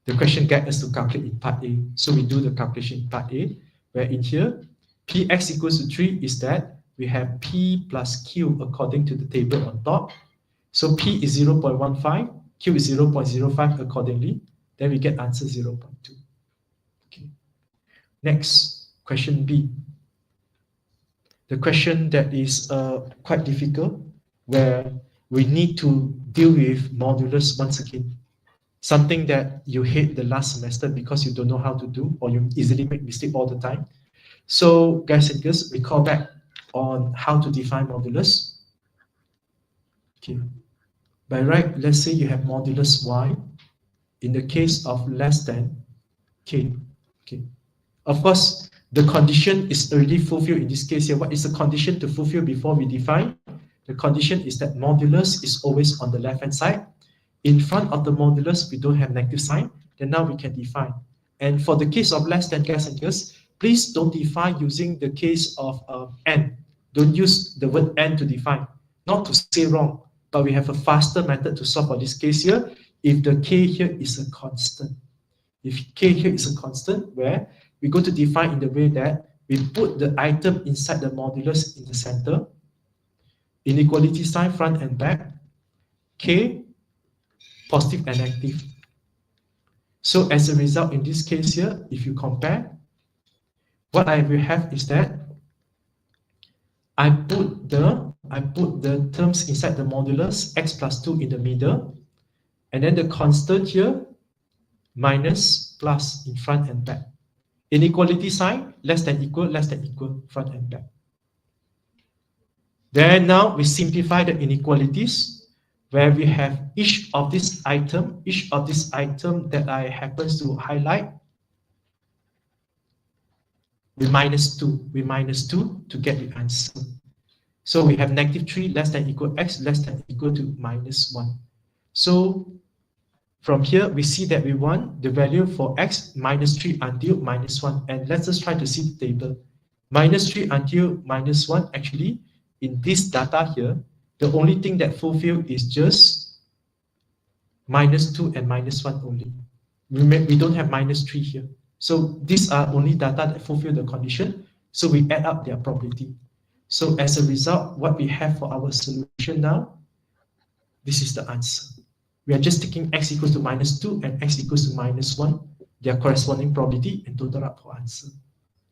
S1: the question gets us to calculate in part A. So we do the calculation in part A, where in here, Px equals to 3 is that we have P plus Q according to the table on top. So P is 0.15, Q is 0.05 accordingly. Then we get answer 0.2. Okay. Next, question B. The question that is quite difficult, where we need to deal with modulus once again. Something that you hate the last semester because you don't know how to do, or you easily make mistake all the time. So guys and girls, recall back on how to define modulus. Okay. By right, let's say you have modulus y in the case of less than k. Okay. Of course, the condition is already fulfilled in this case here. What is the condition to fulfill before we define? The condition is that modulus is always on the left-hand side. In front of the modulus, we don't have negative sign. Then now we can define. And for the case of less than, guys and girls, please don't define using the case of n. Don't use the word n to define. Not to say wrong, but we have a faster method to solve for this case here. If the k here is a constant. If k here is a constant, where we go to define in the way that we put the item inside the modulus in the center. Inequality sign front and back. K, positive and negative. So as a result, in this case here, if you compare, what I will have is that I put the terms inside the modulus x plus 2 in the middle, and then the constant here minus plus in front and back. Inequality sign less than equal, front and back. Then now we simplify the inequalities, where we have each of this item that I happens to highlight, we minus 2 to get the answer. So we have negative 3 less than equal x less than equal to minus 1. So from here, we see that we want the value for x minus 3 until minus 1. And let's just try to see the table. Minus 3 until minus 1, actually, in this data here, the only thing that fulfill is just minus 2 and minus 1 only. We don't have minus 3 here. So these are only data that fulfill the condition. So we add up their probability. So as a result, what we have for our solution now, this is the answer. We are just taking x equals to minus 2 and x equals to minus 1. their corresponding probability, and total up for answer.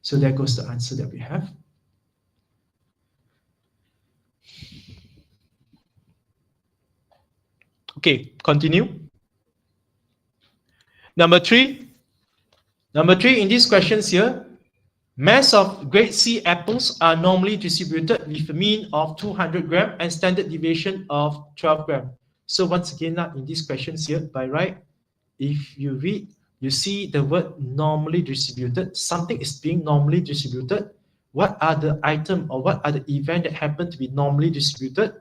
S1: So there goes the answer that we have. Okay, continue. Number three in these questions here, mass of grade C apples are normally distributed with a mean of 200 gram and standard deviation of 12 gram. So once again, now in these questions here, by right, if you read, you see the word normally distributed. Something is being normally distributed. What are the item or what are the event that happen to be normally distributed?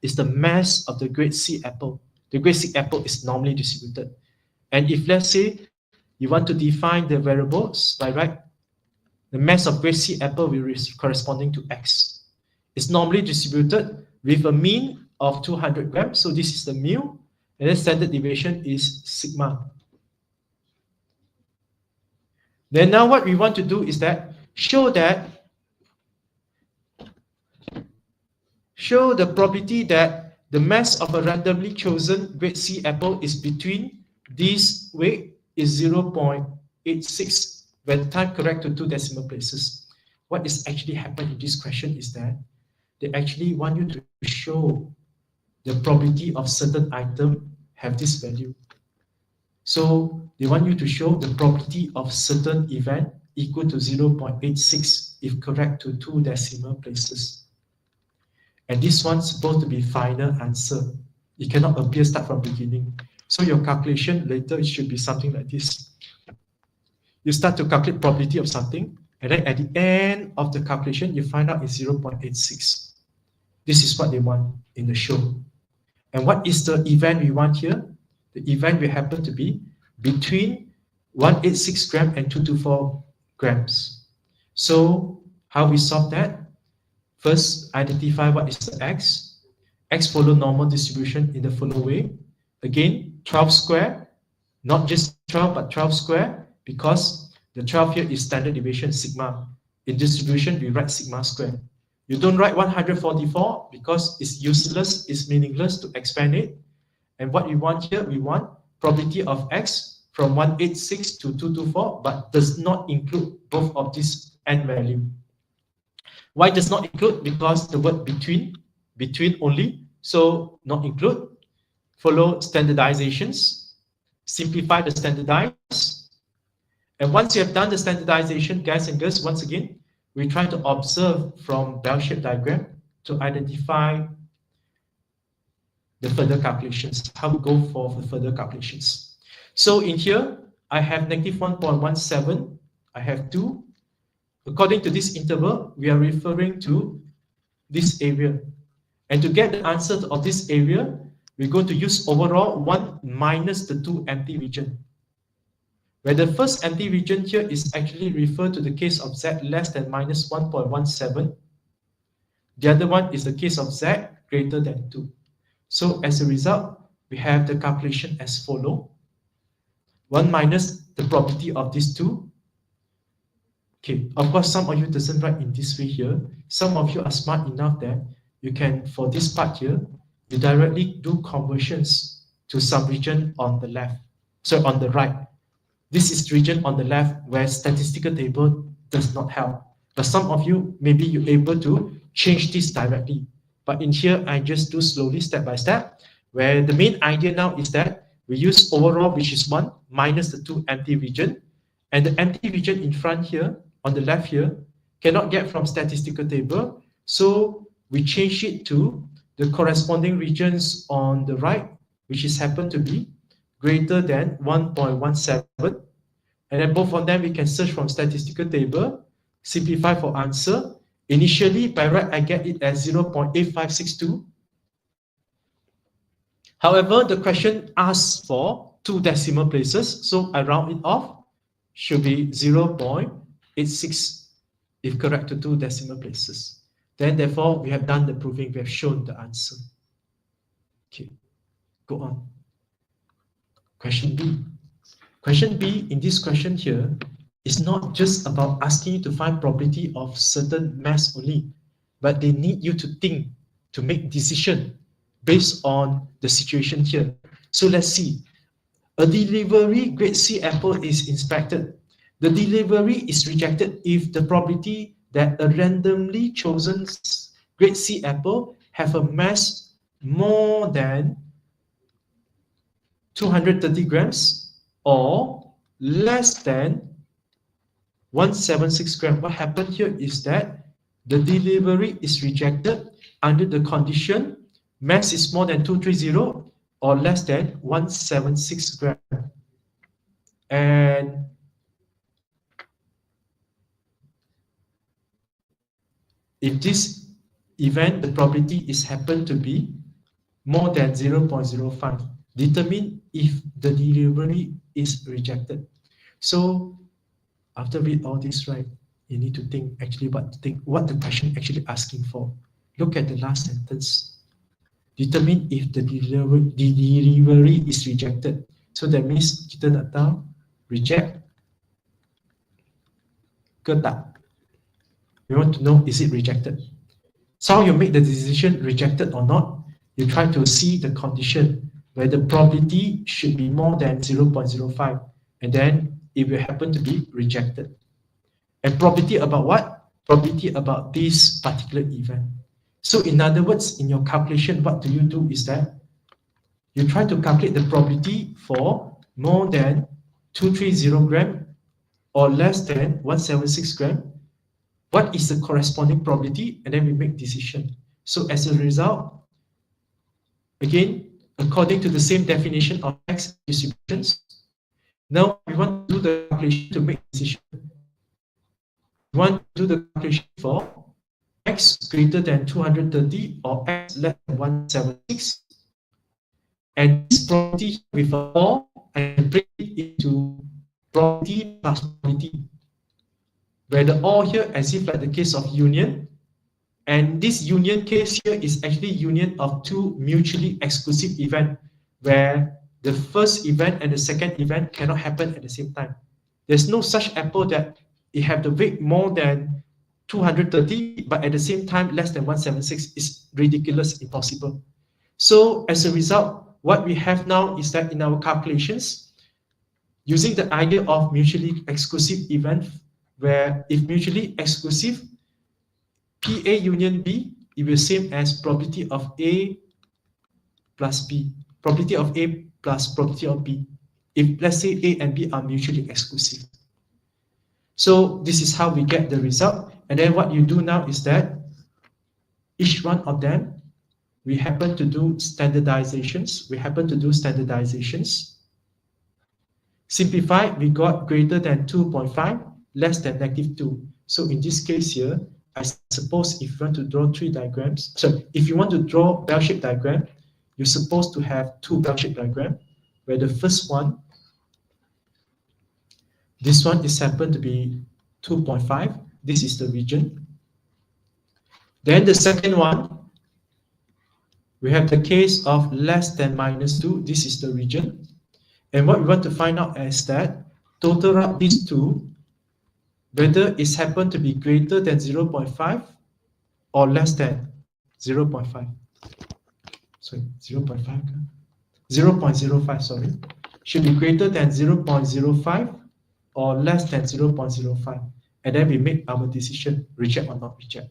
S1: Is the mass of the grade C apple. The grade C apple is normally distributed. And if let's say you want to define the variables, by right, the mass of grade C apple will be corresponding to X. It's normally distributed with a mean of 200 grams. So this is the mu, and then standard deviation is sigma. Then now what we want to do is that show the probability that the mass of a randomly chosen grade C apple is between this weight is 0.86 when time correct to 2 decimal places. What is actually happening in this question is that they actually want you to show the probability of certain item have this value. So they want you to show the probability of certain event equal to 0.86 if correct to 2 decimal places. And this one's supposed to be final answer. It cannot appear start from beginning. So your calculation later, it should be something like this. You start to calculate probability of something, and then at the end of the calculation, you find out it's 0.86. This is what they want in the show. And what is the event we want here? The event will happen to be between 186 gram and 224 grams. So how we solve that? First, identify what is the X. X follow normal distribution in the following way. Again, 12 square, not just 12, but 12 square, because the 12 here is standard deviation sigma. In distribution, we write sigma square. You don't write 144 because it's useless, it's meaningless to expand it. And what we want here, we want probability of X from 186 to 224, but does not include both of these n value. Why does not include? Because the word between only, so not include. Follow standardizations, simplify the standardize. And once you have done the standardization, guys and girls, once again, we try to observe from bell-shaped diagram to identify the further calculations, how we go for the further calculations. So in here, I have negative 1.17, I have 2. According to this interval, we are referring to this area. And to get the answer of this area, we're going to use overall 1 minus the 2 empty region. Where the first empty region here is actually referred to the case of Z less than minus 1.17. The other one is the case of Z greater than 2. So as a result, we have the calculation as follow. 1 minus the probability of these two. Okay, of course, some of you doesn't write in this way here. Some of you are smart enough that you can, for this part here, you directly do conversions to some region on the left. So on the right. This is region on the left where statistical table does not help. But some of you, maybe you're able to change this directly. But in here, I just do slowly, step by step, where the main idea now is that we use overall, which is 1, minus the 2 empty region. And the empty region in front here, on the left here, cannot get from statistical table. So we change it to the corresponding regions on the right, which is happen to be greater than 1.17. And then both of them, we can search from statistical table, simplify for answer. Initially, by right, I get it as 0.8562. However, the question asks for 2 decimal places, so I round it off, should be 0.86 if correct to 2 decimal places. Then, therefore, we have done the proving, we have shown the answer. Okay, go on. Question B. Question B in this question here is not just about asking you to find probability of certain mass only, but they need you to think, to make decision based on the situation here. So let's see. A delivery grade C apple is inspected. The delivery is rejected if the probability that a randomly chosen grade C apple have a mass more than 230 grams or less than 176 grams. What happened here is that the delivery is rejected under the condition mass is more than 230 or less than 176 grams. And if this event, the probability is happened to be more than 0.05, determine if the delivery is rejected. So after read all this, right, you need to think actually what the question actually asking for. Look at the last sentence. Determine if the delivery is rejected. So that means kita nak tahu reject ke tak. We want to know, is it rejected? So you make the decision rejected or not, you try to see the condition where the probability should be more than 0.05, and then it will happen to be rejected. And probability about what? Probability about this particular event. So in other words, in your calculation, what do you do is that you try to calculate the probability for more than 230 gram or less than 176 gram. What is the corresponding probability? And then we make decision. So as a result, again, according to the same definition of X distributions, now we want to do the calculation to make decision. We want to do the calculation for X greater than 230 or X less than 176. And this probability with a or, and break it into probability plus probability, where the or here as if like the case of union, and this union case here is actually union of two mutually exclusive events, where the first event and the second event cannot happen at the same time. There's no such apple that it have the weight more than 230, but at the same time less than 176. Is ridiculous, impossible. So as a result, what we have now is that in our calculations, using the idea of mutually exclusive event, where if mutually exclusive, PA union B, it will same as probability of A plus B, probability of A plus probability of B, if let's say A and B are mutually exclusive. So this is how we get the result. And then what you do now is that each one of them, we happen to do standardizations. Simplify, we got greater than 2.5, less than -2. So in this case here, I suppose if you want to draw three diagrams, so if you want to draw bell-shaped diagram, you're supposed to have two bell-shaped diagrams, where the first one, this one is happened to be 2.5. This is the region. Then the second one, we have the case of less than -2. This is the region. And what we want to find out is that total up these two, whether it's happened to be greater than 0.5 or less than 0.5. Sorry, 0.5. 0.05, sorry. Should be greater than 0.05 or less than 0.05. And then we make our decision, reject or not reject.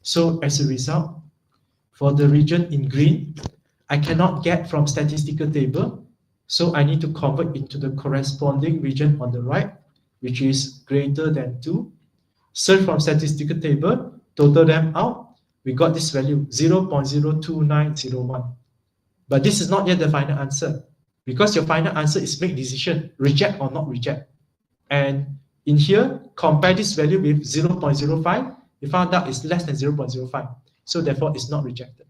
S1: So as a result, for the region in green, I cannot get from statistical table, so I need to convert into the corresponding region on the right, which is greater than 2. Search from statistical table, total them out, we got this value 0.02901. But this is not yet the final answer, because your final answer is make decision, reject or not reject. And in here, compare this value with 0.05, we found out it's less than 0.05. So therefore, it's not rejected.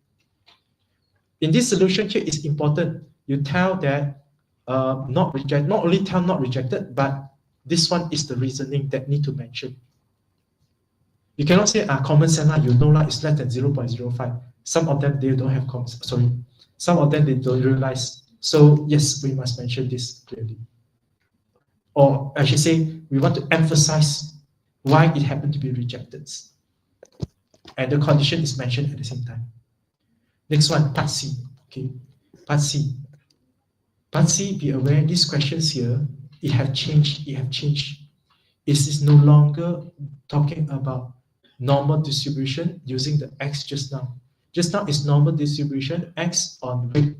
S1: In this solution here, it's important. You tell that not rejected, not only tell not rejected, but this one is the reasoning that need to mention. You cannot say common sense, you know it's less than 0.05. Some of them, they don't have some of them they don't realize. So yes, we must mention this clearly. Or I should say, we want to emphasize why it happened to be rejected. And the condition is mentioned at the same time. Next one, part C. Okay, part C. But see, be aware, these questions here, it have changed. It is no longer talking about normal distribution using the x just now. Just now is normal distribution, x on weight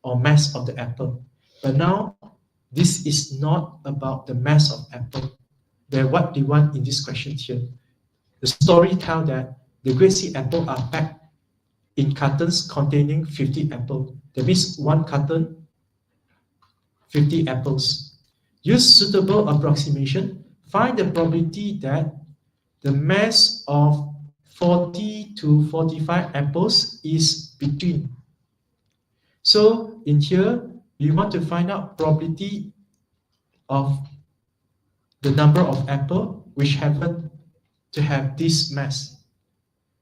S1: or mass of the apple. But now, this is not about the mass of apple. Where what they want in this question here. The story tells that the grade C apple are packed in cartons containing 50 apples. That means one carton, 50 apples. Use suitable approximation. Find the probability that the mass of 40 to 45 apples is between. So in here, we want to find out probability of the number of apple which happen to have this mass.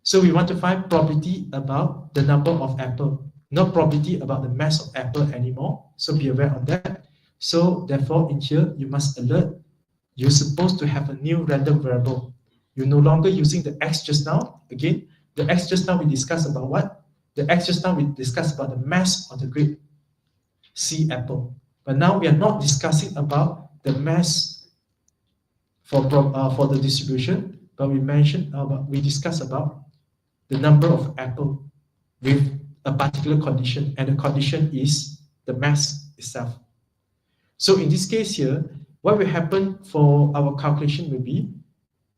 S1: So we want to find probability about the number of apple, not probability about the mass of apple anymore. So be aware of that. So therefore in here, you must alert, you're supposed to have a new random variable. You're no longer using the x just now. Again, the x just now we discussed about what? The x just now we discussed about the mass of the grade C apple. But now we are not discussing about the mass for the distribution, but we discussed about the number of apple with a particular condition, and the condition is the mass itself. So in this case here, what will happen for our calculation will be,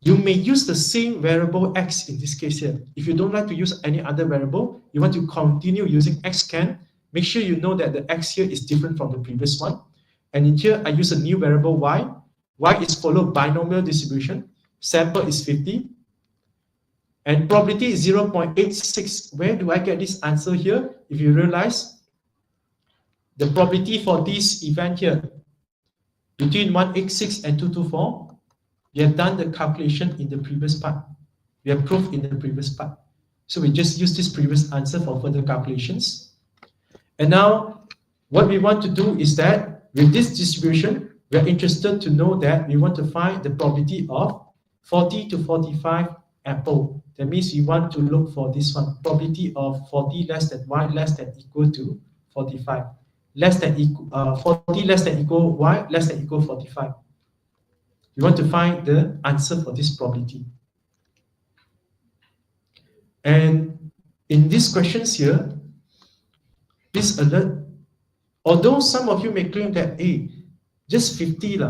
S1: you may use the same variable x in this case here. If you don't like to use any other variable, you want to continue using xcan, make sure you know that the x here is different from the previous one. And in here, I use a new variable y. Y is followed binomial distribution. Sample is 50. And probability is 0.86. Where do I get this answer here? If you realize, the probability for this event here, between 186 and 224, we have done the calculation in the previous part. We have proved in the previous part. So we just use this previous answer for further calculations. And now, what we want to do is that, with this distribution, we are interested to know that we want to find the probability of 40 to 45 apple. That means we want to look for this one, probability of 40 less than y less than equal to 45. 40 less than equal y less than equal 45. We want to find the answer for this probability. And in these questions here, please alert, although some of you may claim that, hey, just 50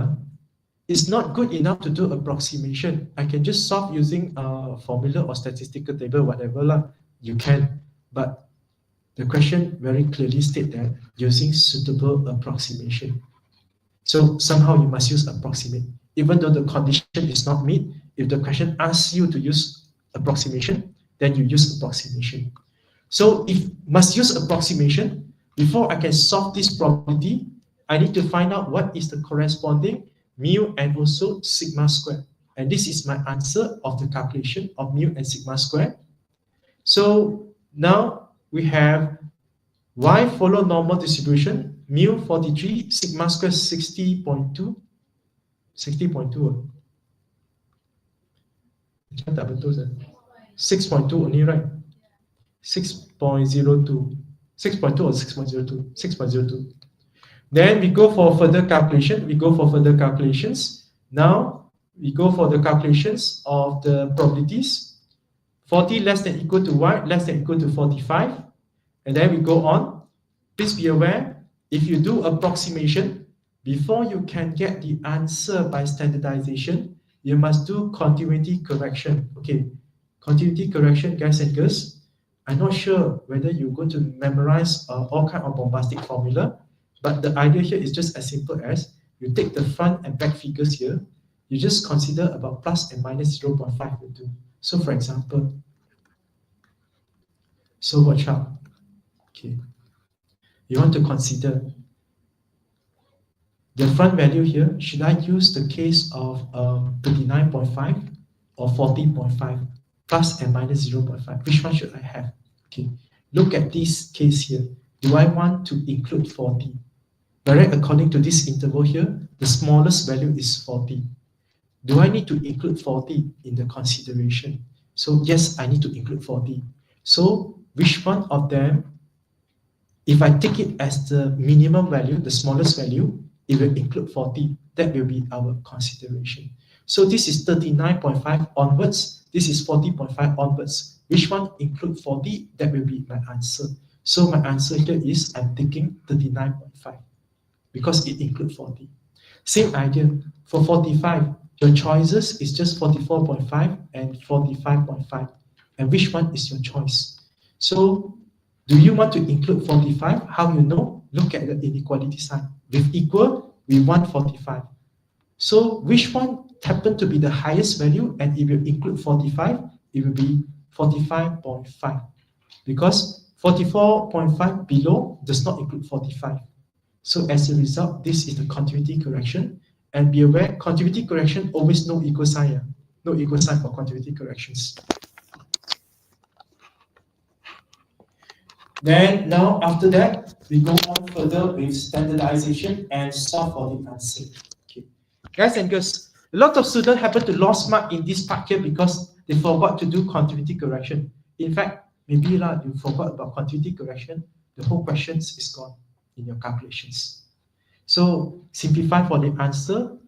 S1: is not good enough to do approximation. I can just solve using a formula or statistical table, whatever you can. But the question very clearly states that using suitable approximation. So somehow you must use approximate. Even though the condition is not met, if the question asks you to use approximation, then you use approximation. So if must use approximation, before I can solve this probability, I need to find out what is the corresponding mu and also sigma square. And this is my answer of the calculation of mu and sigma square. So now we have y follow normal distribution, mu 43, sigma square 60.2. 60.2. 6.2 only, right? 6.02. 6.2 or 6.02? 6.02. Then we go for further calculation. Now we go for the calculations of the probabilities. 40 less than equal to y less than equal to 45. And then we go on. Please be aware, if you do approximation, before you can get the answer by standardization, you must do continuity correction. Okay, continuity correction, guys and girls. I'm not sure whether you're going to memorize all kind of bombastic formula, but the idea here is just as simple as you take the front and back figures here, you just consider about plus and minus 0.5 will do. So for example, so watch out. Okay, you want to consider the front value here. Should I use the case of 39.5 or 40.5 plus and minus 0.5? Which one should I have? Okay, look at this case here. Do I want to include 40? Right, according to this interval here, the smallest value is 40. Do I need to include 40 in the consideration? So yes, I need to include 40. So which one of them If I take it as the minimum value, the smallest value, it will include 40. That will be our consideration. So this is 39.5 onwards. This is 40.5 onwards. Which one include 40? That will be my answer. So my answer here is I'm taking 39.5 because it includes 40. Same idea. For 45, your choices is just 44.5 and 45.5. And which one is your choice? So do you want to include 45? How you know? Look at the inequality sign. With equal, we want 45. So which one happened to be the highest value and it will include 45? It will be 45.5 because 44.5 below does not include 45. So as a result, this is the continuity correction. And be aware, continuity correction always no equal sign. No equal sign for continuity corrections. Then now after that, we go on further with standardization and solve for the answer. Okay. Guys and girls, a lot of students happen to lose mark in this part here because they forgot to do continuity correction. In fact, maybe you forgot about continuity correction, the whole question is gone in your calculations. So simplify for the answer.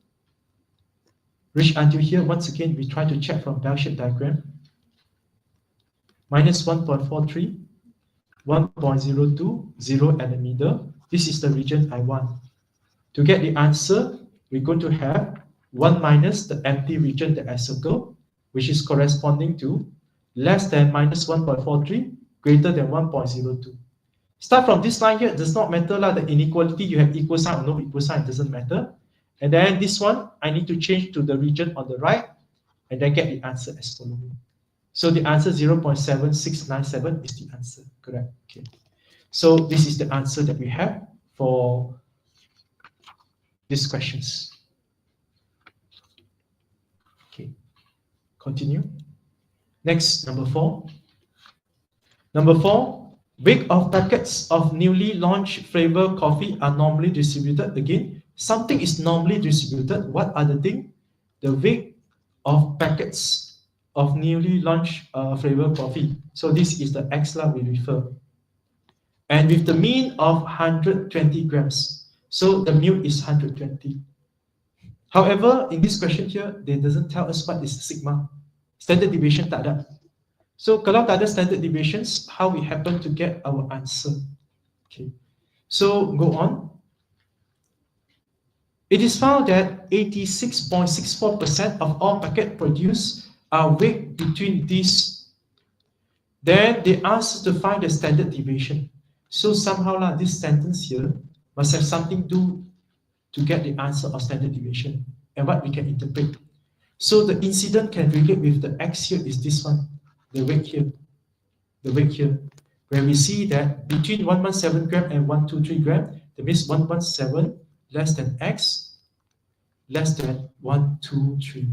S1: Reach until here, once again, we try to check from bell-shaped diagram. Minus 1.43. 1.02, 0 at the middle. This is the region I want. To get the answer, we're going to have 1 minus the empty region that I circle, which is corresponding to less than minus 1.43, greater than 1.02. Start from this line here, it does not matter the inequality, you have equal sign or no equal sign, it doesn't matter. And then this one, I need to change to the region on the right, and then get the answer as following. So the answer 0.7697 is the answer, correct? Okay. So this is the answer that we have for these questions. Okay, continue. Next, number 4. Number 4, weight of packets of newly launched flavor coffee are normally distributed. Again, something is normally distributed. What are the things? The weight of packets of newly launched flavor coffee. So this is the X we refer. And with the mean of 120 grams. So the mu is 120. However, in this question here, they doesn't tell us what is sigma. Standard deviation tak ada. So kalau tak ada standard deviations, how we happen to get our answer? Okay. So go on. It is found that 86.64% of all packets produced are weighed between these. Then they ask to find the standard deviation. So somehow this sentence here must have something to do to get the answer of standard deviation and what we can interpret. So the incident can relate with the X here is this one, the weight here, where we see that between 117 gram and 123 gram, that means 117 less than X, less than 123.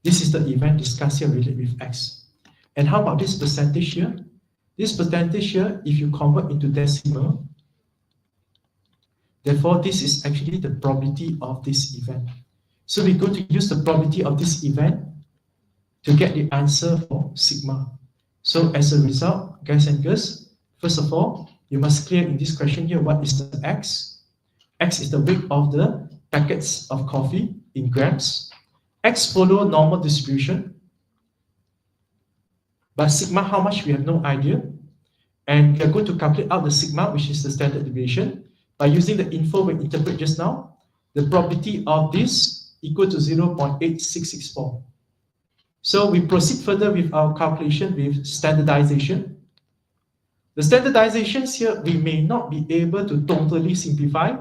S1: This is the event discussed here related with X. And how about this percentage here? This percentage here, if you convert into decimal, therefore this is actually the probability of this event. So we're going to use the probability of this event to get the answer for sigma. So as a result, guys and girls, first of all, you must clear in this question here what is the X. X is the weight of the packets of coffee in grams. X follow normal distribution, but sigma how much we have no idea, and we are going to calculate out the sigma, which is the standard deviation, by using the info we interpret just now. The probability of this equal to 0.8664. So we proceed further with our calculation with standardization. The standardizations here we may not be able to totally simplify,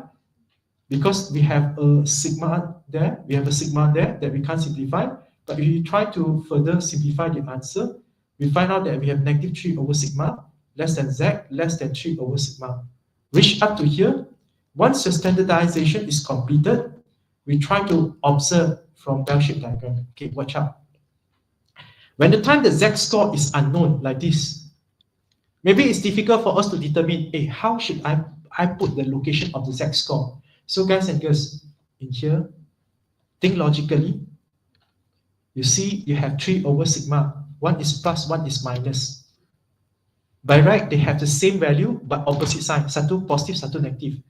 S1: because we have a sigma there, that we can't simplify. But if you try to further simplify the answer, we find out that we have negative 3 over sigma, less than Z, less than 3 over sigma. Which up to here, once your standardization is completed, we try to observe from bell-shaped diagram. Okay, watch out. When the time the Z score is unknown, like this, maybe it's difficult for us to determine, hey, how should I put the location of the Z score? So guys and girls, in here, think logically. You see, you have 3 over sigma. One is plus, one is minus. By right, they have the same value but opposite sign, satu positive, satu negative.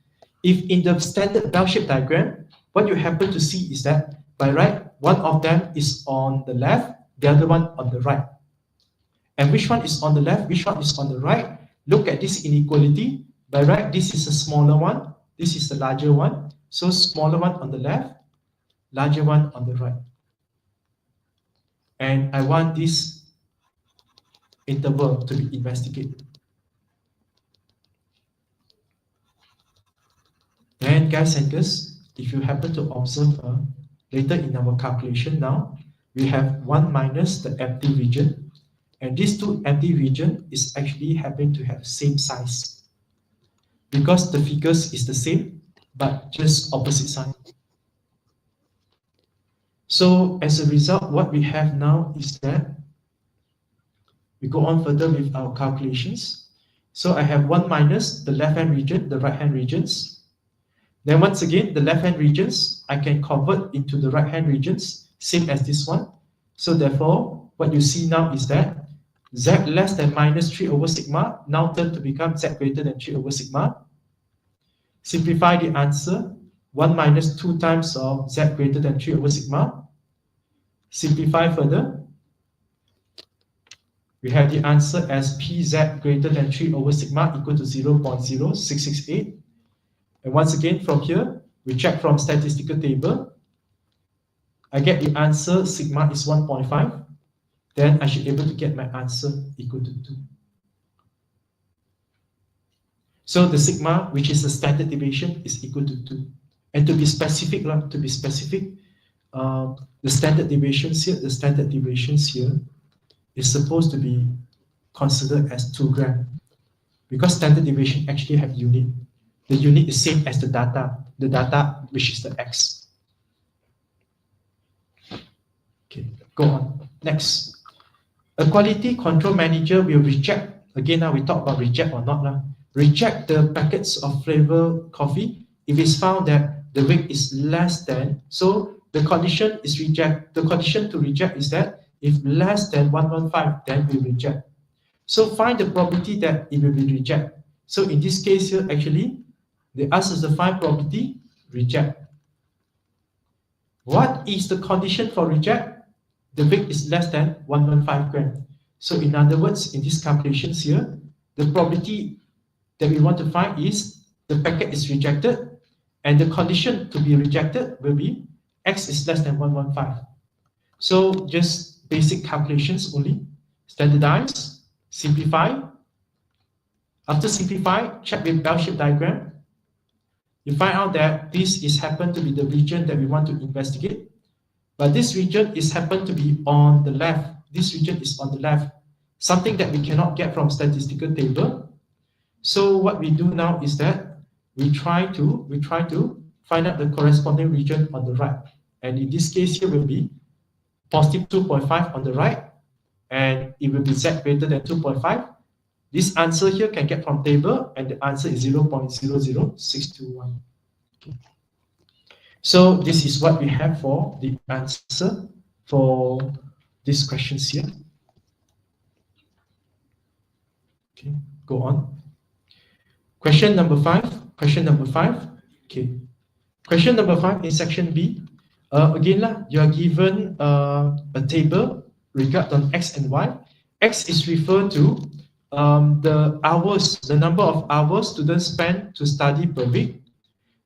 S1: If in the standard bell-shaped diagram, what you happen to see is that by right, one of them is on the left, the other one on the right. And which one is on the left, which one is on the right? Look at this inequality. By right, this is a smaller one, this is the larger one. So smaller one on the left, larger one on the right. And I want this interval to be investigated. And guys and girls, if you happen to observe later in our calculation now, we have 1 minus the empty region. And these two empty region is actually happen to have same size. Because the figures is the same, but just opposite sign. So as a result, what we have now is that we go on further with our calculations. So I have 1 minus the left-hand region, the right-hand regions. Then once again, the left-hand regions, I can convert into the right-hand regions, same as this one. So therefore, what you see now is that z less than minus 3 over sigma now turn to become z greater than 3 over sigma. Simplify the answer, 1 minus 2 times of z greater than 3 over sigma. Simplify further. We have the answer as pz greater than 3 over sigma equal to 0.0668. And once again, from here, we check from statistical table. I get the answer sigma is 1.5. Then I should be able to get my answer equal to 2. So the sigma, which is the standard deviation, is equal to 2. And to be specific, the standard deviations here, is supposed to be considered as 2 gram. Because standard deviation actually have unit. The unit is same as the data which is the x. Okay, go on. Next. A quality control manager will reject, again now we talk about reject or not, reject the packets of flavor coffee if it's found that the weight is less than, so the condition to reject is that if less than 115, then we reject. So find the probability that it will be reject. So in this case here, actually, they ask us to find probability, reject. What is the condition for reject? The weight is less than 115 gram. So in other words, in these calculations here, the probability that we want to find is the packet is rejected, and the condition to be rejected will be x is less than 115. So just basic calculations only. Standardize, simplify. After simplify, check with bell-shaped diagram. You find out that this is happen to be the region that we want to investigate. But this region is happen to be on the left. This region is on the left. Something that we cannot get from statistical table. So what we do now is that we try to find out the corresponding region on the right. And in this case here will be positive 2.5 on the right, and it will be z greater than 2.5. This answer here can get from table, and the answer is 0.00621. Okay. So this is what we have for the answer for these questions here. Okay, go on. Question number 5. Okay. Question number 5 in section B. Again, you are given a table regarding x and y. X is referred to the hours, the number of hours students spend to study per week.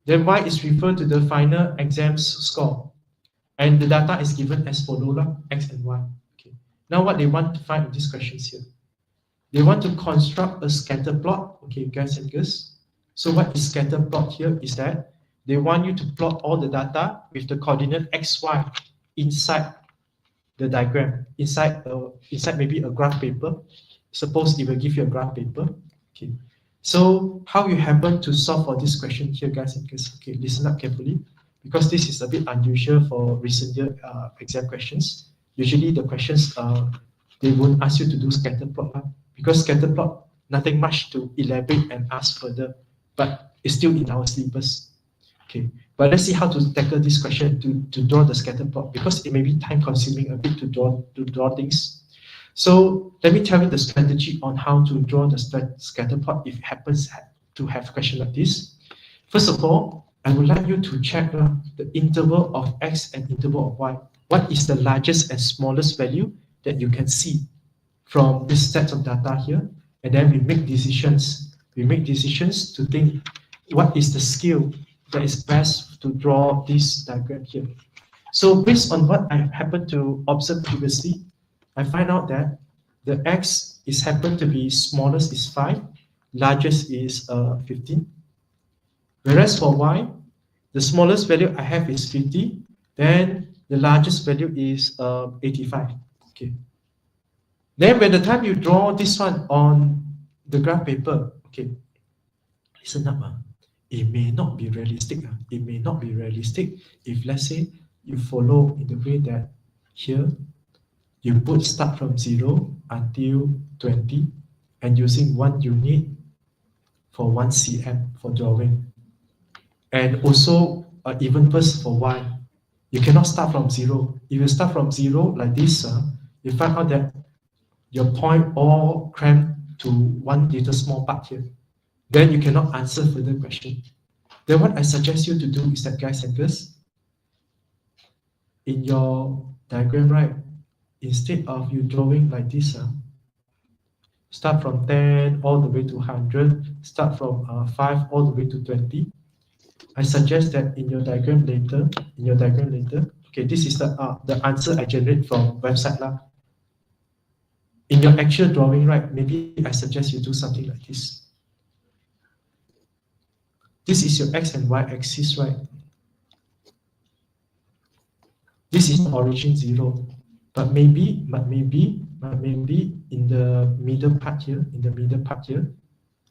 S1: Then y is referred to the final exams score. And the data is given as follows, x and y. Okay. Now what they want to find in these questions here. They want to construct a scatter plot. Okay, guys and girls. So what is scatter plot here is that they want you to plot all the data with the coordinate x, y inside the diagram, inside maybe a graph paper. Suppose it will give you a graph paper. Okay. So how you happen to solve for this question here, guys and girls? Okay, listen up carefully, because this is a bit unusual for recent year exam questions. Usually the questions they won't ask you to do scatter plot, because scatter plot nothing much to elaborate and ask further, but it's still in our syllabus. Okay, but let's see how to tackle this question to draw the scatter plot, because it may be time consuming a bit to draw things. So let me tell you the strategy on how to draw the scatter plot if it happens to have a question like this. First of all, I would like you to check the interval of x and interval of y. What is the largest and smallest value that you can see from this set of data here? And then we make decisions. We make decisions to think what is the scale that is best to draw this diagram here. So based on what I happened to observe previously, I find out that the x is happened to be smallest is 5, largest is 15. Whereas for y, the smallest value I have is 50, then the largest value is 85. Okay. Then by the time you draw this one on the graph paper, okay, listen up. It may not be realistic. It may not be realistic if, let's say, you follow in the way that here, you put start from 0 until 20 and using 1 unit for 1 cm for drawing. And also even verse for y. You cannot start from 0. If you start from 0 like this, you find out that your point all crammed to one little small part here. Then you cannot answer further question. Then what I suggest you to do is that, guys and girls, in your diagram, right, instead of you drawing like this, start from 10 all the way to 100, start from 5 all the way to 20. I suggest that in your diagram later, okay, this is the answer I generate from website lah. In your actual drawing, right, maybe I suggest you do something like this. This is your x and y axis, right? This is origin 0, but maybe in the middle part here,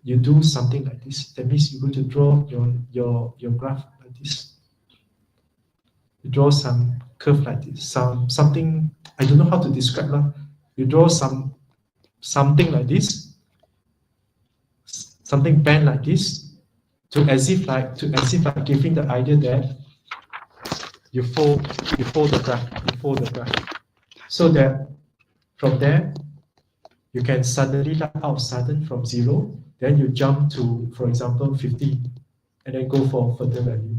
S1: you do something like this. That means you're going to draw your graph like this. You draw some curve like this, something I don't know how to describe lah. You draw something like this, something bent like this, to as if like giving the idea that you fold the graph, so that from there you can suddenly sudden from 0, then you jump to, for example, 50, and then go for further value.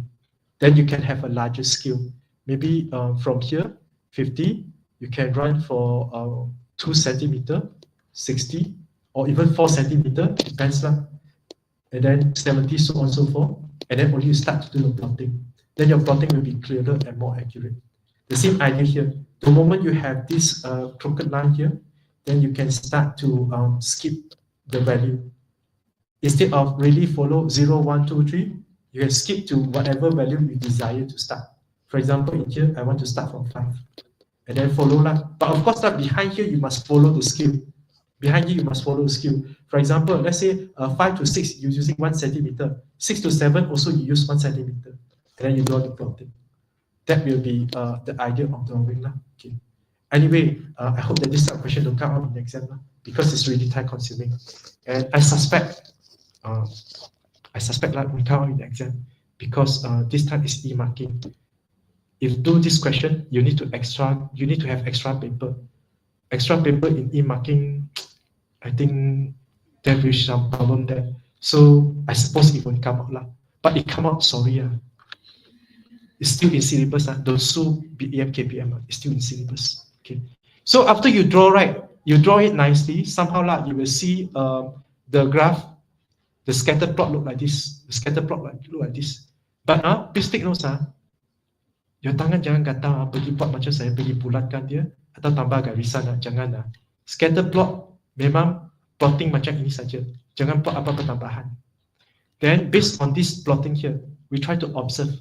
S1: Then you can have a larger scale. Maybe from here, 50, you can run for 2 centimeter, 60, or even 4 centimeter, depends lah. And then 70, so on and so forth. And then only you start to do the plotting. Then your plotting will be clearer and more accurate. The same idea here. The moment you have this crooked line here, then you can start to skip the value. Instead of really follow 0, 1, 2, 3, you can skip to whatever value you desire to start. For example, in here, I want to start from 5. And then follow that. But of course, behind here, you must follow the scale. Behind here, you must follow the scale. For example, let's say 5 to 6, you're using 1 centimeter. 6 to 7, also you use 1 centimeter. And then you draw the plotting. That will be the idea of drawing. Okay. Anyway, I hope that this question will come out in the exam because it's really time consuming. And I suspect that will come out in the exam because this time is e-marking. If you do this question, you need to have extra paper. Extra paper in e-marking, I think there is some problem there. So I suppose it won't come out. But it come out, sorry. It's still in syllabus. Don't sue BEM, KPM. It's still in syllabus. Okay. So after you draw, right, you draw it nicely. Somehow you will see the graph, the scatter plot look like this. The scatter plot look like this. But please take note, your tangan jangan gatal pergi plot macam saya pergi bulatkan dia atau tambah garisan jangan Scatter plot memang plotting macam ini saja. Jangan plot apa-apa tambahan. Then based on this plotting here, we try to observe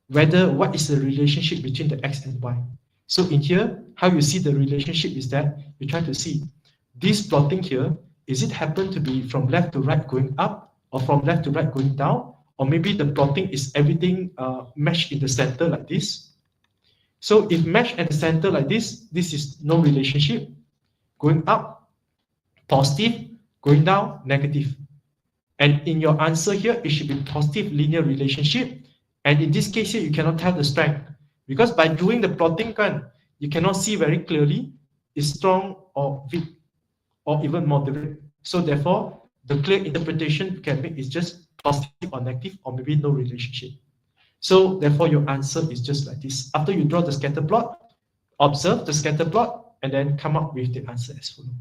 S1: what is the relationship between the x and y. So in here, how you see the relationship is that you try to see this plotting here, is it happen to be from left to right going up or from left to right going down? Or maybe the plotting is everything meshed in the center like this. So if meshed at the center like this is no relationship. Going up, positive, going down, negative. And in your answer here, it should be positive linear relationship. And in this case here, you cannot tell the strength. Because by doing the plotting, you cannot see very clearly is strong or weak or even moderate. So therefore, the clear interpretation you can make is just positive or negative or maybe no relationship. So therefore, your answer is just like this. After you draw the scatter plot, observe the scatter plot and then come up with the answer as follows.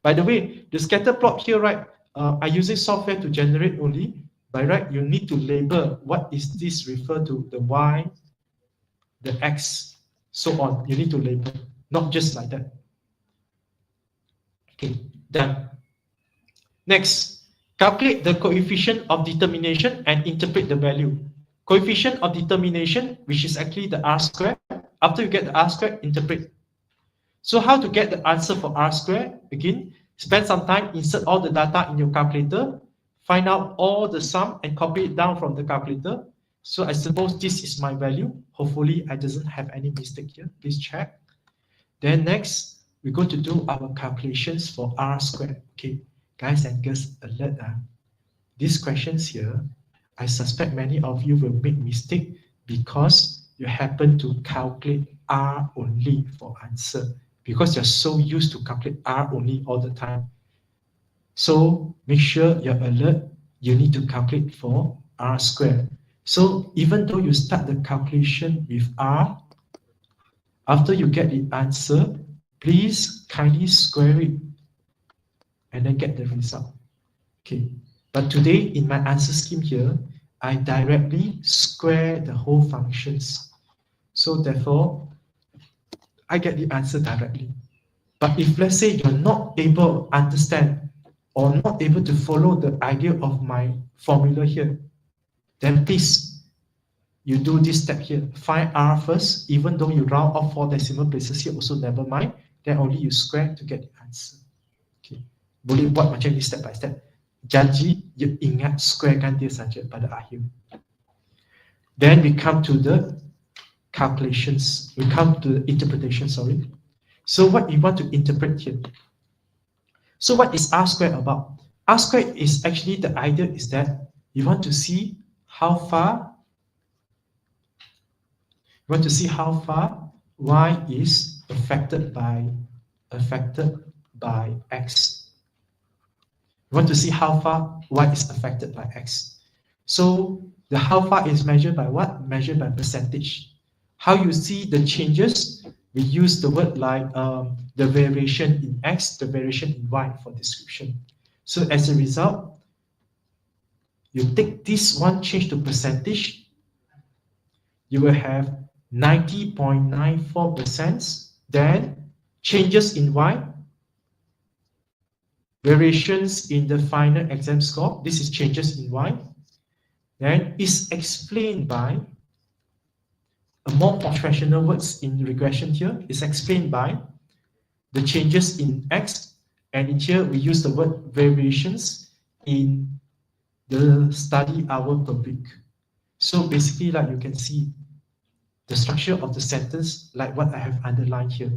S1: By the way, the scatter plot here, right, I using software to generate only. By right, you need to label what is this refer to, the Y, the X, so on. You need to label, not just like that. Okay, done. Next, calculate the coefficient of determination and interpret the value. Coefficient of determination, which is actually the R square. After you get the R square, interpret. So how to get the answer for R square? Again, spend some time, insert all the data in your calculator, find out all the sum and copy it down from the calculator. So I suppose this is my value. Hopefully I doesn't have any mistake here. Please check. Then next, we're going to do our calculations for R square. Okay, guys and girls, alert. These questions here, I suspect many of you will make mistake because you happen to calculate R only for answer, because you're so used to calculate R only all the time. So make sure you're alert. You need to calculate for R square. So even though you start the calculation with R, after you get the answer, please kindly square it and then get the result. Okay. But today in my answer scheme here, I directly square the whole functions. So therefore, I get the answer directly. But if let's say you're not able to understand or not able to follow the idea of my formula here, then please, you do this step here. Find R first, even though you round off 4 decimal places here, also never mind. Then only you square to get the answer. Okay. Boleh buat macam ni step by step. Janji, you ingat squarekan dia saja pada akhir. Then we come to the calculations. We come to the interpretation, sorry. So what we want to interpret here. So what is R square about? R square is actually, the idea is that you want to see how far Y is affected by X. You want to see how far Y is affected by X. So the how far is measured by what? Measured by percentage. How you see the changes, we use the word like the variation in X, the variation in Y for description. So as a result, you take this one change to percentage, you will have 90.94%. Then changes in Y, variations in the final exam score, this is changes in Y, then is explained by a more professional words in regression here, is explained by the changes in X, and in here we use the word variations in the study hour per week. So basically, like you can see, the structure of the sentence, like what I have underlined here.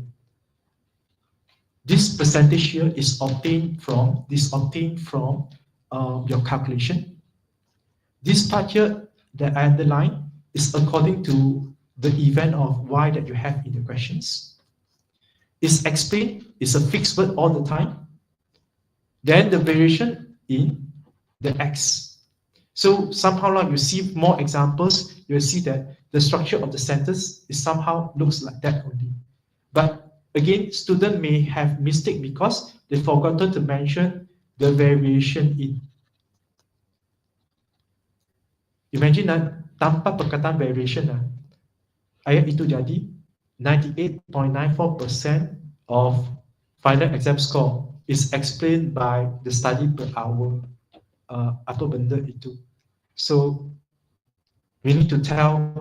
S1: This percentage here is obtained from your calculation. This part here that I underline is according to the event of Y that you have in the questions. It's explained, it's a fixed word all the time. Then the variation in the X. So somehow like you see more examples, you'll see that the structure of the sentence is somehow looks like that only. But again, student may have mistake because they forgotten to mention the variation in. Imagine tanpa perkataan variation, ayat itu jadi 98.94% of final exam score is explained by the study per hour. Apa benda itu? So we need to tell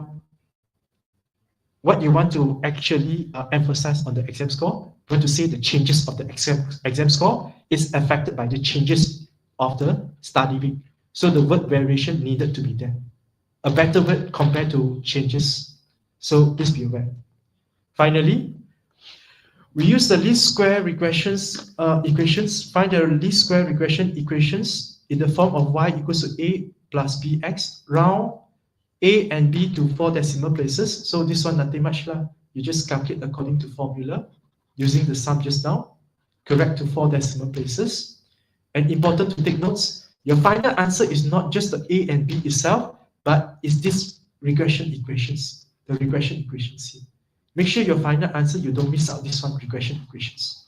S1: what you want to actually emphasize on the exam score. You want to say the changes of the exam score is affected by the changes of the study week. So the word variation needed to be there. A better word compared to changes. So please be aware. Finally, we use the least square regressions equations. Find the least square regression equations in the form of Y equals to A plus BX. Round A and B to 4 decimal places. So this one nothing much lah. You just calculate according to formula. using the sum just now, correct to 4 decimal places. And important to take notes, your final answer is not just the A and B itself, but is this regression equations, the regression equations here. Make sure your final answer, you don't miss out this one, regression equations.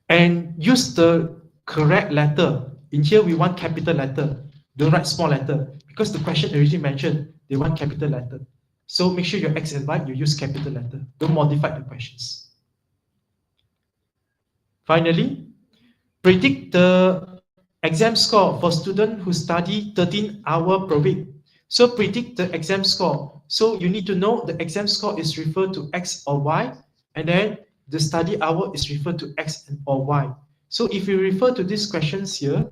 S1: And use the correct letter. In here, we want capital letter. Don't write small letter, because the question already mentioned they want capital letter. So make sure your X and Y, you use capital letter. Don't modify the questions. Finally, predict the exam score for students who study 13 hours per week. So predict the exam score. So you need to know the exam score is referred to X or Y, and then the study hour is referred to X or Y. So if you refer to these questions here,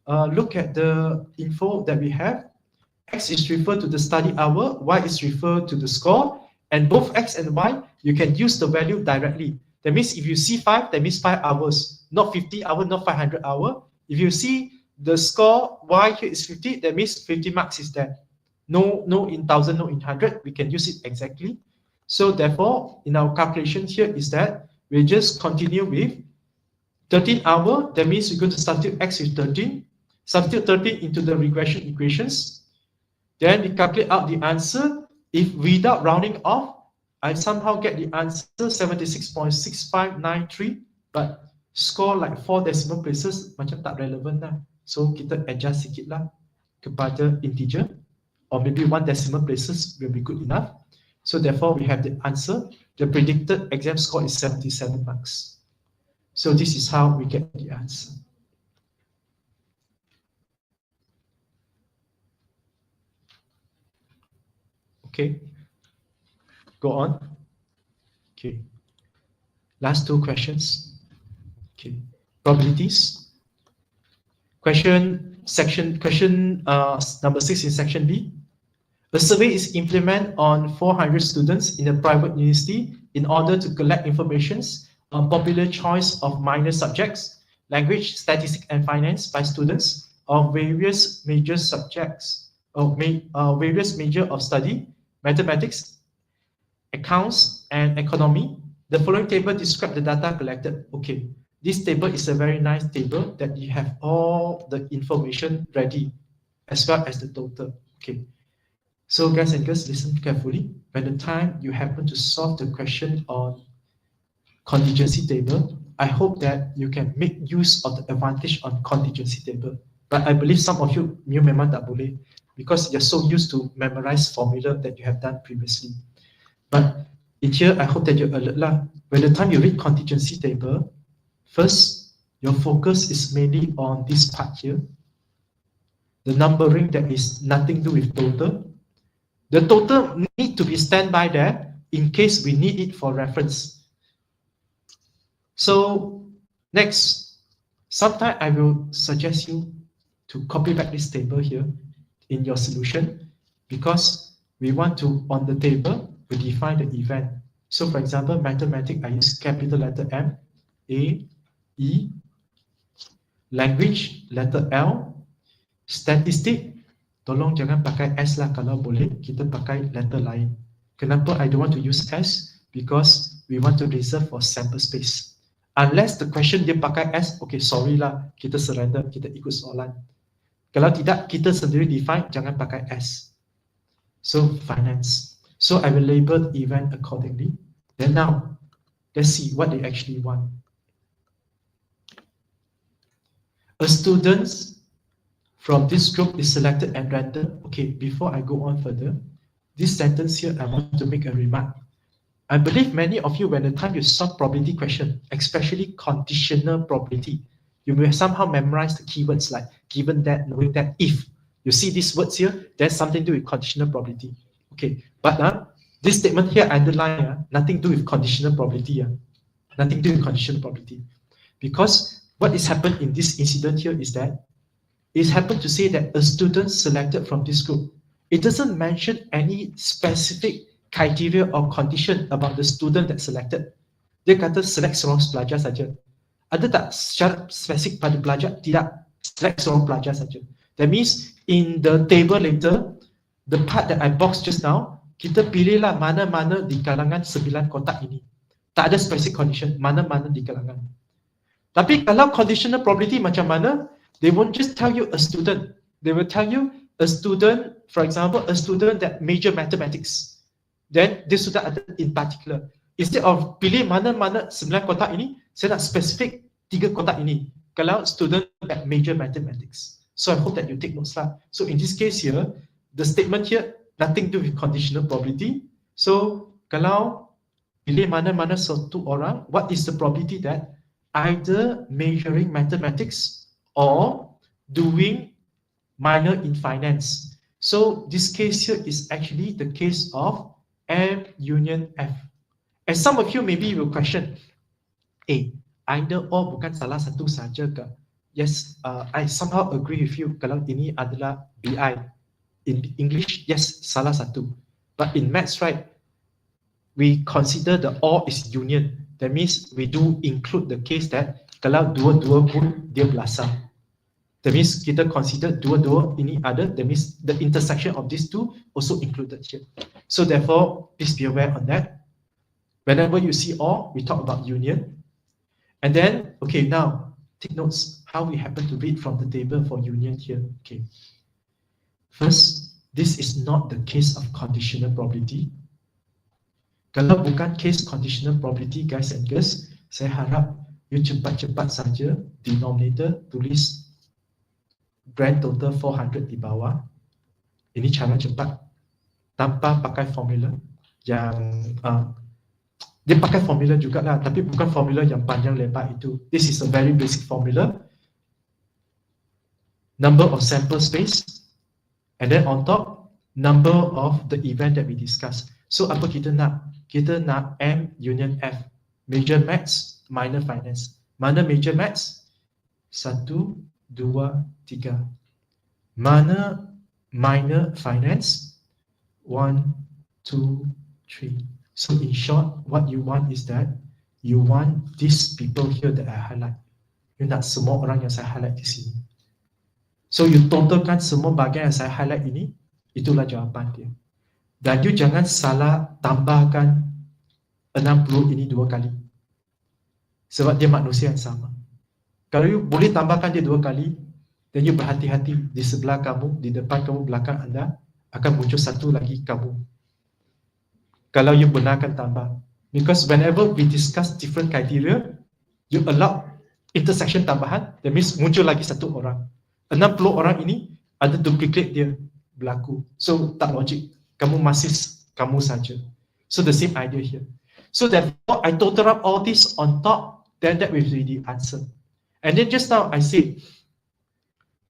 S1: look at the info that we have. X is referred to the study hour, Y is referred to the score, and both X and Y, you can use the value directly. That means if you see 5, that means 5 hours, not 50 hours, not 500 hours. If you see the score Y here is 50, that means 50 marks is there. No in 1,000, no in 100, we can use it exactly. So therefore, in our calculation here is that we just continue with 13 hours, that means we're going to substitute X with 13, substitute 13 into the regression equations. Then we calculate out the answer. If without rounding off, I somehow get the answer 76.6593, but score like 4 decimal places macam tak relevant lah. So kita adjust sikit lah kepada integer, or maybe 1 decimal places will be good enough. So therefore we have the answer. The predicted exam score is 77 marks. So this is how we get the answer. Okay, go on. Okay, last 2 questions. Okay, probabilities. Question number 6 in section B. A survey is implemented on 400 students in a private university in order to collect information on popular choice of minor subjects, language, statistics, and finance by students of various major subjects, various major of study, mathematics, accounts, and economy. The following table describes the data collected. Okay, this table is a very nice table that you have all the information ready, as well as the total. Okay, so guys and girls, listen carefully. By the time you happen to solve the question on contingency table, I hope that you can make use of the advantage on contingency table. But I believe some of you memang tak boleh, because you're so used to memorize formula that you have done previously. But in here, I hope that you're alert lah. By the time you read contingency table, first, your focus is mainly on this part here. The numbering that is nothing to do with total. The total need to be standby there in case we need it for reference. So next, sometime I will suggest you to copy back this table here in your solution, because we want to, on the table, we define the event. So for example, mathematics, I use capital letter M, A, E, language, letter L, statistic, tolong jangan pakai S lah, kalau boleh, kita pakai letter lain. Kenapa I don't want to use S? Because we want to reserve for sample space. Unless the question dia pakai S, okay, sorry lah, kita surrender, kita ikut soalan. Kalau tidak, kita sendiri define, jangan pakai S. So, finance. So, I will label the event accordingly. Then now, let's see what they actually want. A student from this group is selected at random. Okay, before I go on further, this sentence here, I want to make a remark. I believe many of you, when the time you solve probability question, especially conditional probability, you will somehow memorize the keywords like given that, knowing that, if. You see these words here, there's something to do with conditional probability. Okay, but this statement here, underline, nothing to do with conditional probability. Nothing to do with conditional probability. Because what is happened in this incident here is that it's happened to say that a student selected from this group. It doesn't mention any specific criteria or condition about the student that selected. Dia kata select seorang pelajar saja. Ada tak syarat spesifik pada pelajar? Tidak. Select seorang pelajar saja. That means in the table later, the part that I boxed just now, kita pilihlah mana-mana di kalangan 9 kotak ini. Tak ada specific condition, mana-mana di kalangan. Tapi kalau conditional probability macam mana, they won't just tell you a student. They will tell you a student, for example, a student that major mathematics. Then dia sudah ada in particular. Instead of pilih mana-mana 9 kotak ini, saya nak specific 3 kotak ini. Kalau student that major mathematics. So I hope that you take notes lah. So in this case here, the statement here, nothing to do with conditional probability. So kalau pilih mana-mana satu orang, what is the probability that either measuring mathematics or doing minor in finance? So this case here is actually the case of M union F. And some of you maybe will question, either or bukan salah satu saja ke? Yes, I somehow agree with you. Kalau ini adalah BI. In English, yes, salah satu. But in maths, right, we consider the or is union. That means we do include the case that kalau dua-dua pun dia belasang. That means kita consider dua-dua ini ada. That means the intersection of these two also included here. So therefore, please be aware on that. Whenever you see or, we talk about union. And then, okay, now take notes how we happen to read from the table for union here. Okay. First, this is not the case of conditional probability. Kalau bukan case conditional probability, guys and girls, saya harap you cepat-cepat saja denominator tulis grand total 400 di bawah. Ini cara cepat tanpa pakai formula yang dia pakai formula juga lah, tapi bukan formula yang panjang lebar itu. This is a very basic formula. Number of sample space, and then on top, number of the event that we discuss. So apa kita nak? Kita nak M union F. Major maths, minor finance. Mana major maths? 1, 2, 3. Mana minor finance? 1, 2, 3. So in short, what you want is that you want these people here that I highlight. You nak semua orang yang saya highlight di sini. So you totalkan semua bahagian yang saya highlight ini, itulah jawapan dia. Dan you jangan salah tambahkan 60 ini 2 kali. Sebab dia manusia yang sama. Kalau you boleh tambahkan dia 2 kali, then you berhati-hati di sebelah kamu, di depan kamu, belakang anda, akan muncul satu lagi kamu. Kalau you benarkan tambah. Because whenever we discuss different criteria, you allow intersection tambahan, that means muncul lagi satu orang. 60 orang ini ada duplicate dia berlaku. So tak logik. Kamu masih kamu saja. So the same idea here. So therefore I total up all this on top, then that will be the answer. And then just now I said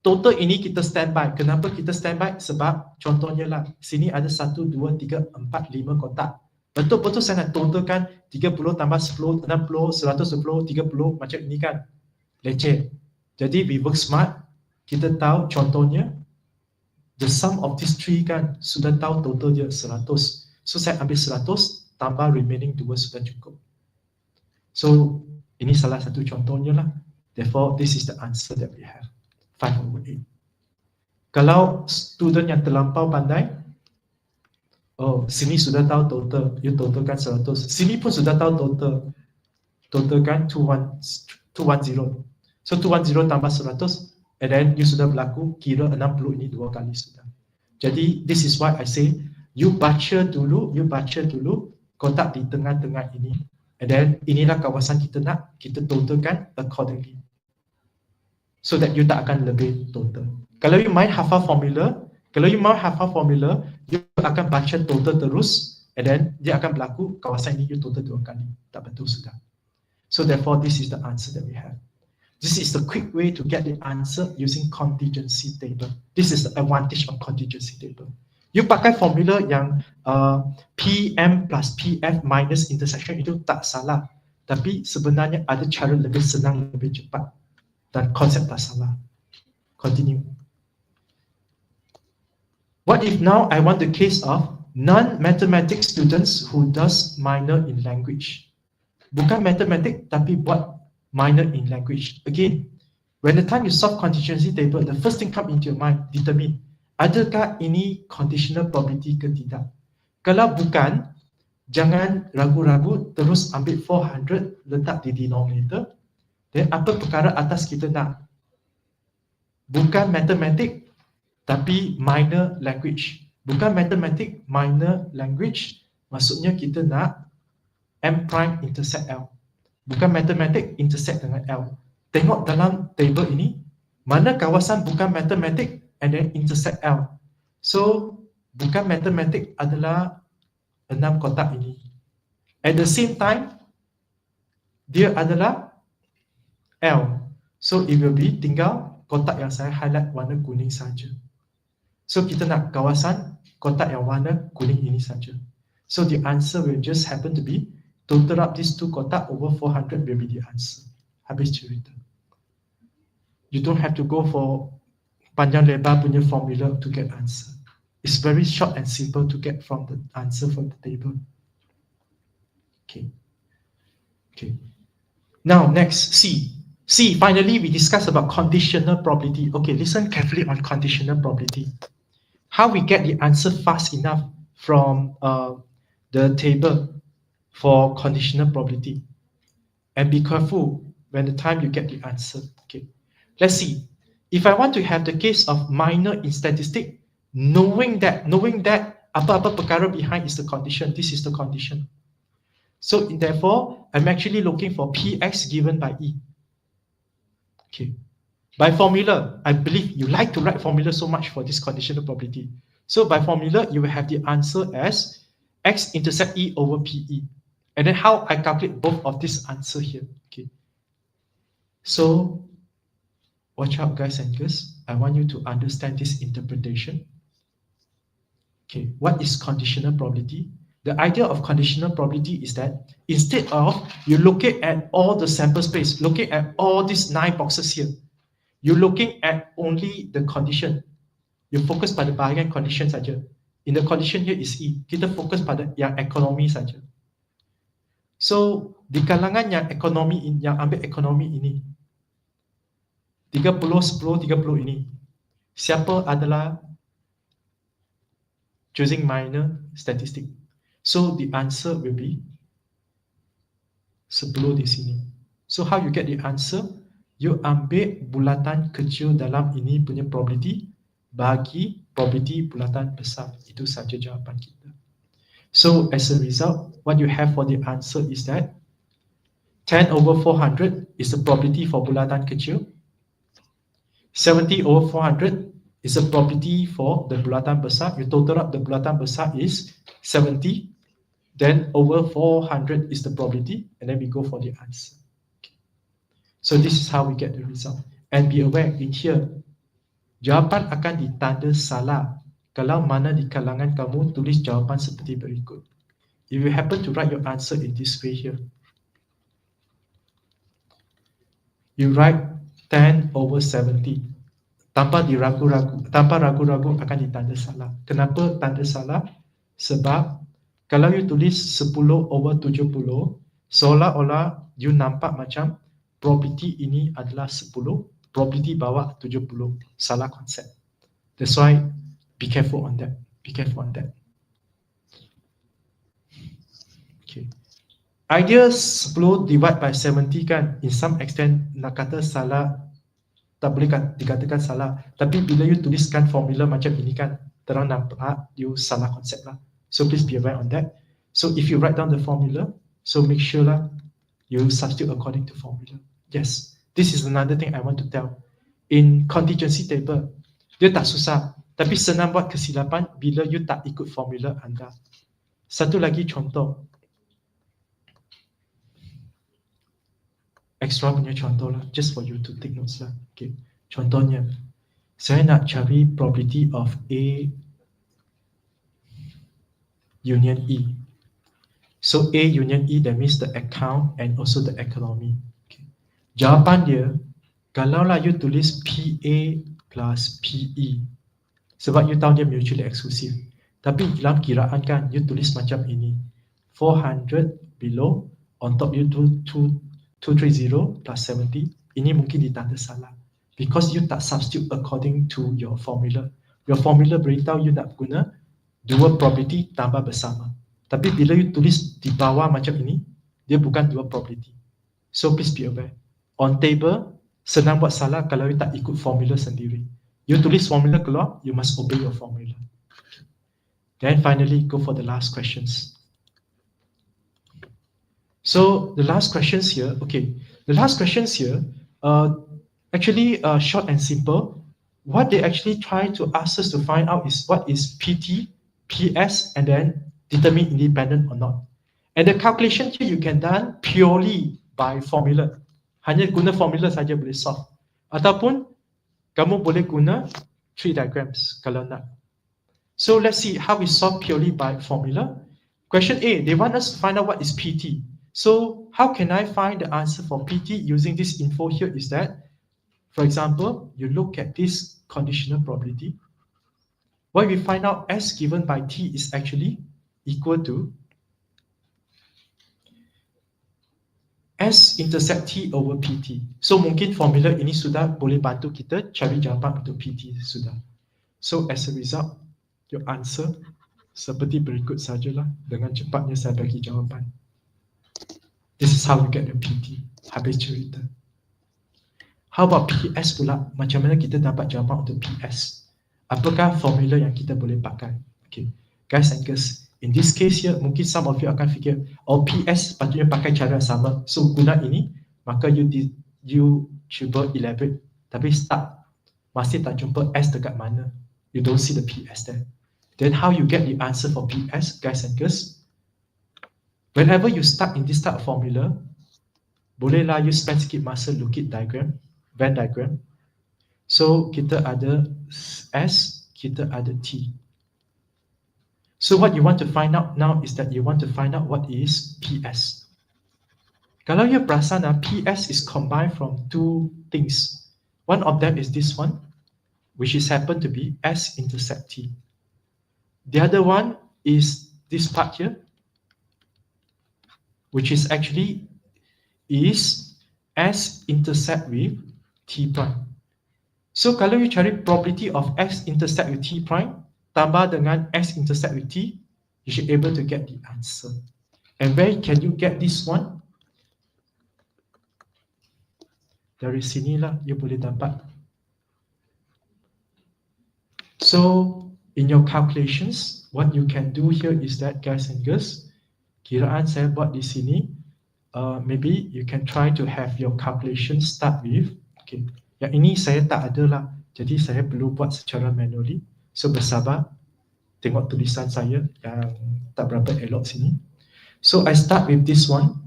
S1: total ini kita standby. Kenapa kita standby? Sebab contohnya lah, sini ada 1, 2, 3, 4, 5 kotak. Betul-betul saya nak totalkan 30 tambah 10, 60, 110, 30 macam ini kan. Leceh. Jadi we work smart. Kita tahu contohnya the sum of these 3 kan sudah tahu total dia 100. So saya ambil 100 tambah remaining 2 sudah cukup. So ini salah satu contohnya lah. Therefore this is the answer that we have. 5/8. Kalau student yang terlampau pandai, oh sini sudah tahu total, you totalkan 100. Sini pun sudah tahu total. Totalkan 210. So 210 tambah 100. And then you sudah berlaku kira 60 ini 2 kali sudah. Jadi this is why I say you baca dulu kotak di tengah-tengah ini. And then inilah kawasan kita nak, kita totalkan accordingly. So that you tak akan lebih total. Kalau you main hafal formula, you akan baca total terus, and then dia akan berlaku kawasan ini you total 2 kali. Tak betul sudah. So therefore this is the answer that we have. This is the quick way to get the answer using contingency table. This is the advantage of contingency table. You pakai formula yang PM plus PF minus intersection itu tak salah. Tapi sebenarnya ada cara lebih senang, lebih cepat. Dan konsep tak salah. Continue. What if now I want the case of non-mathematics students who does minor in language? Bukan matematik tapi buat minor in language. Again, when the time you solve contingency table, the first thing come into your mind, determine adakah ini conditional probability ke tidak. Kalau bukan, jangan ragu-ragu, terus ambil 400 letak di denominator. Dan apa perkara atas kita nak? Bukan matematik, tapi minor language. Bukan matematik, minor language, maksudnya kita nak M prime intersect L. Bukan matematik intersect dengan L. Tengok dalam table ini, mana kawasan bukan matematik and then intersect L. So, bukan matematik adalah 6 kotak ini. At the same time, dia adalah L. So, it will be tinggal kotak yang saya highlight warna kuning saja. So, kita nak kawasan kotak yang warna kuning ini saja. So, the answer will just happen to be total up these two kotak over 400 will be the answer. Habis cerita. You don't have to go for panjang lebar punya formula to get answer. It's very short and simple to get from the answer from the table. Okay. Okay. Now, next, C. C, finally, we discuss about conditional probability. Okay, listen carefully on conditional probability. How we get the answer fast enough from the table for conditional probability. And be careful when the time you get the answer. Okay, let's see. If I want to have the case of minor in statistic, knowing that apa-apa perkara behind is the condition, this is the condition. So therefore, I'm actually looking for Px given by E. Okay. By formula, I believe you like to write formula so much for this conditional probability. So by formula, you will have the answer as X intersect E over PE. And then how I calculate both of this answer here. Okay. So watch out, guys and girls. I want you to understand this interpretation. Okay, what is conditional probability? The idea of conditional probability is that instead of you looking at all the sample space, looking at all these 9 boxes here, you're looking at only the condition. You focus pada bahagian condition saja. In the condition here is E. Kita fokus pada yang ekonomi saja. So, di kalangan yang ekonomi, yang ambil ekonomi ini, 30, 10, 30 ini, siapa adalah choosing minor statistic? So, the answer will be 10 di sini. So, how you get the answer? You ambil bulatan kecil dalam ini punya probability bagi probability bulatan besar. Itu saja jawapan kita. So, as a result, what you have for the answer is that 10 over 400 is the probability for bulatan kecil. 70 over 400 is the probability for the bulatan besar. You total up the bulatan besar is 70. Then over 400 is the probability. And then we go for the answer. Okay. So this is how we get the result. And be aware, in here, jawapan akan ditanda salah kalau mana di kalangan kamu tulis jawapan seperti berikut. If you happen to write your answer in this way here, you write 10 over 70. Tanpa ragu-ragu akan ditanda salah. Kenapa tanda salah? Sebab kalau you tulis 10 over 70, seolah-olah you nampak macam probability ini adalah 10, probability bawah 70. Salah konsep. That's why be careful on that. Be careful on that. Okay. Idea 10 divide by 70 kan, in some extent nak kata salah, tak boleh dikatakan salah. Tapi bila you tuliskan formula macam ini kan, terang nampak you salah konsep lah. So please be aware on that. So if you write down the formula, so make sure lah you substitute according to formula. Yes, this is another thing I want to tell. In contingency table, dia tak susah. Tapi senang buat kesilapan bila you tak ikut formula anda. Satu lagi contoh. Extra punya contoh lah, just for you to take notes lah. Okay. Contohnya, saya nak cari probability of A union E. So A union E, that means the account and also the economy. Okay. Jawapan dia, kalaulah you tulis PA plus PE, sebab you tahu dia mutually exclusive. Tapi dalam kiraan kan, you tulis macam ini. 400 below, on top you do 230 plus 70. Ini mungkin ditanda salah. Because you tak substitute according to your formula. Your formula beritahu you nak guna Dua probability tambah bersama. Tapi bila you tulis di bawah macam ini, dia bukan dua probability. So please be aware. On table, senang buat salah kalau you tak ikut formula sendiri. You tulis formula keluar, you must obey your formula. Then finally, go for the last questions. So the last questions here, okay. The last questions here, actually short and simple. What they actually try to ask us to find out is what is PT, PS, and then determine independent or not. And the calculation here you can done purely by formula. Hanya guna formula saja boleh solve. Ataupun kamu boleh guna tree diagrams kalau nak. So let's see how we solve purely by formula. Question A, they want us to find out what is PT. So how can I find the answer for PT using this info here is that, for example, you look at this conditional probability. What we find out S given by T is actually equal to S intercept T over PT. So mungkin formula ini sudah boleh bantu kita cari jawapan untuk PT sudah. So as a result, your answer seperti berikut sajalah. Dengan cepatnya saya bagi jawapan. This is how you get the PT. Habis cerita. How about PS pula? Macam mana kita dapat jawapan untuk PS? Apakah formula yang kita boleh pakai? Okay, guys and girls, in this case here, mungkin some of you akan fikir, oh PS patutnya pakai cara yang sama. So guna ini, maka you cuba elaborate. Tapi start, masih tak jumpa S dekat mana. You don't see the PS there. Then how you get the answer for PS, guys and girls? Whenever you start in this type of formula, bolehlah you spend sikit masa look at diagram, Venn diagram. So kita ada S, kita ada T. So what you want to find out now is that you want to find out what is PS. Kalau you perasan, PS is combined from two things. One of them is this one, which is happen to be S intercept T. The other one is this part here, which is actually is S intercept with T prime. So kalau you cari probability of S intercept with T prime, tambah dengan S intercept with T, you should be able to get the answer. And where can you get this one? Dari sinilah you boleh dapat. So in your calculations, what you can do here is that, guys and girls, kiraan saya buat di sini, maybe you can try to have your calculation start with, okay, yang ini saya tak ada lah, jadi saya perlu buat secara manually. So bersabar, tengok tulisan saya yang tak berapa elok sini. So I start with this one.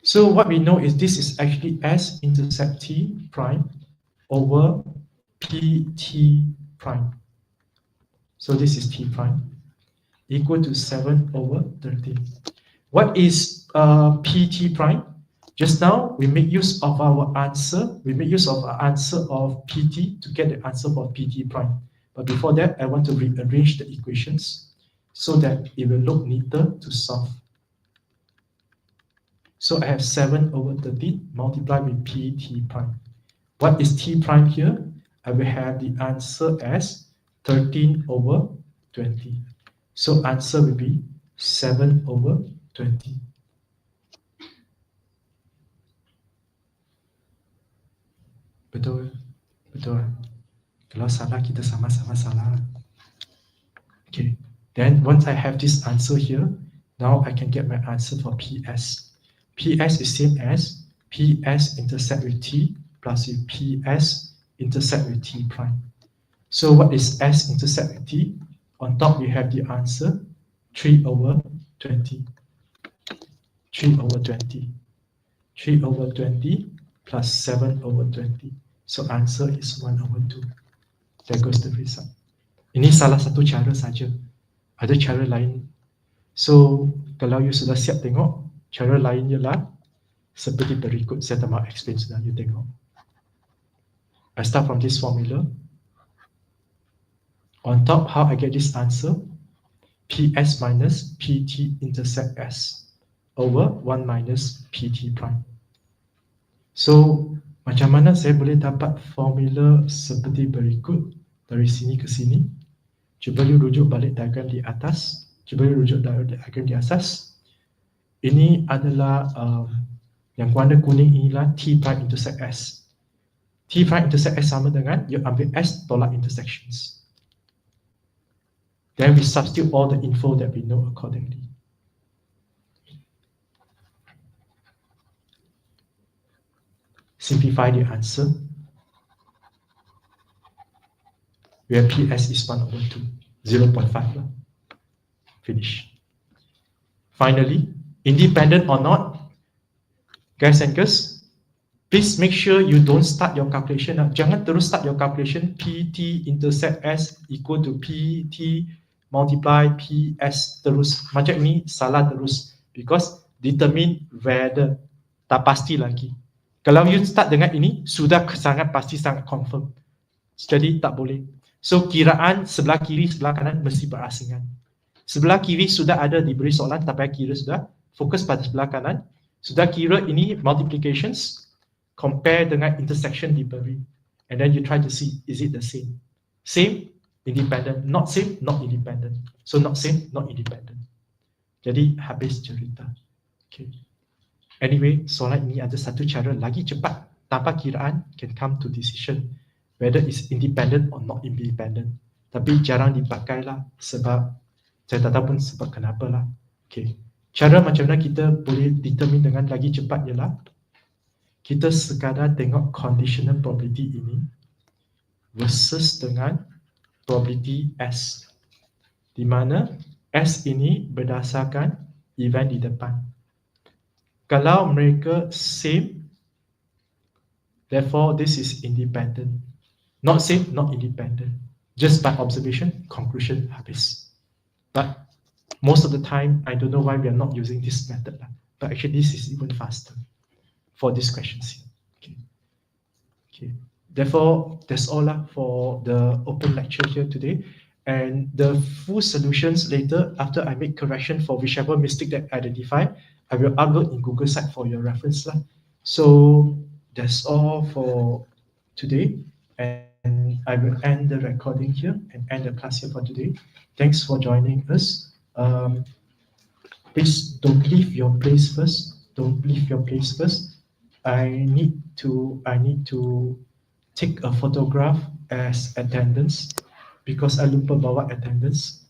S1: So what we know is this is actually S intercept T prime over PT prime. So this is T prime equal to 7 over 13. What is PT prime? Just now we make use of our answer. We make use of our answer of PT to get the answer for PT prime. But before that, I want to rearrange the equations so that it will look neater to solve. So I have 7 over 13 multiplied with PT prime. What is T prime here? I will have the answer as 13 over 20. So answer will be 7 over 20. Betul, betul. Kalau salah kita sama-sama salah. Okay. Then once I have this answer here, now I can get my answer for PS. PS is same as PS intercept with T plus with PS intercept with T prime. So what is S intercept with T? On top we have the answer 3 over 20. 3 over 20. 3 over 20 plus 7 over 20. So answer is 1 over 2. There goes the result. Ini salah satu cara saja. Ada cara lain. So kalau you sudah siap tengok, cara lain ialah seperti berikut. Saya tak mahu explain sudah, you tengok. I start from this formula. On top, how I get this answer? PS minus PT intercept S over 1 minus PT prime. So, macam mana saya boleh dapat formula seperti berikut? dari sini ke sini. Cuba you rujuk balik diagram di atas. Cuba you rujuk diagram di atas. Ini adalah yang warna kuning inilah T prime intersect S. T prime intersect S sama dengan you ambil S tolak intersections. Then we substitute all the info that we know accordingly. Simplify the answer. Where PS is 1/2, 0.5 lah. Finish. Finally, independent or not, guys and girls, please make sure you don't start your calculation. Jangan terus start your calculation PT intersect S equal to PT multiply PS terus. Macam ni salah terus. Because determine whether, tak pasti lagi. Kalau you start dengan ini, sudah sangat pasti, sangat confirm. Jadi tak boleh. So kiraan sebelah kiri, sebelah kanan mesti berasingan. Sebelah kiri sudah ada diberi soalan, tapi kira sudah fokus pada sebelah kanan. Sudah kira ini multiplications, compare dengan intersection diberi. And then you try to see, is it the same? Same, independent. Not same, not independent. So not same, not independent. Jadi habis cerita. Okay. Anyway, soalan ini ada satu cara lagi cepat tanpa kiraan can come to decision whether it's independent or not independent. Tapi jarang dipakai lah sebab saya tak tahu pun sebab kenapa lah. Okay. Cara macam mana kita boleh determine dengan lagi cepat ialah kita sekadar tengok conditional probability ini versus dengan probability S, di mana S ini berdasarkan event di depan. Kalau mereka same, therefore this is independent. Not same, not independent. Just by observation, conclusion, habis. But most of the time, I don't know why we are not using this method. But actually, this is even faster for these questions here. Okay. Okay. Therefore, that's all for the open lecture here today. And the full solutions later, after I make correction for whichever mistake that I identify, I will upload in Google site for your reference. So that's all for today. And I will end the recording here and end the class here for today. Thanks for joining us. Please don't leave your place first. Don't leave your place first. I need to take a photograph as attendance because I lupa bawa attendance.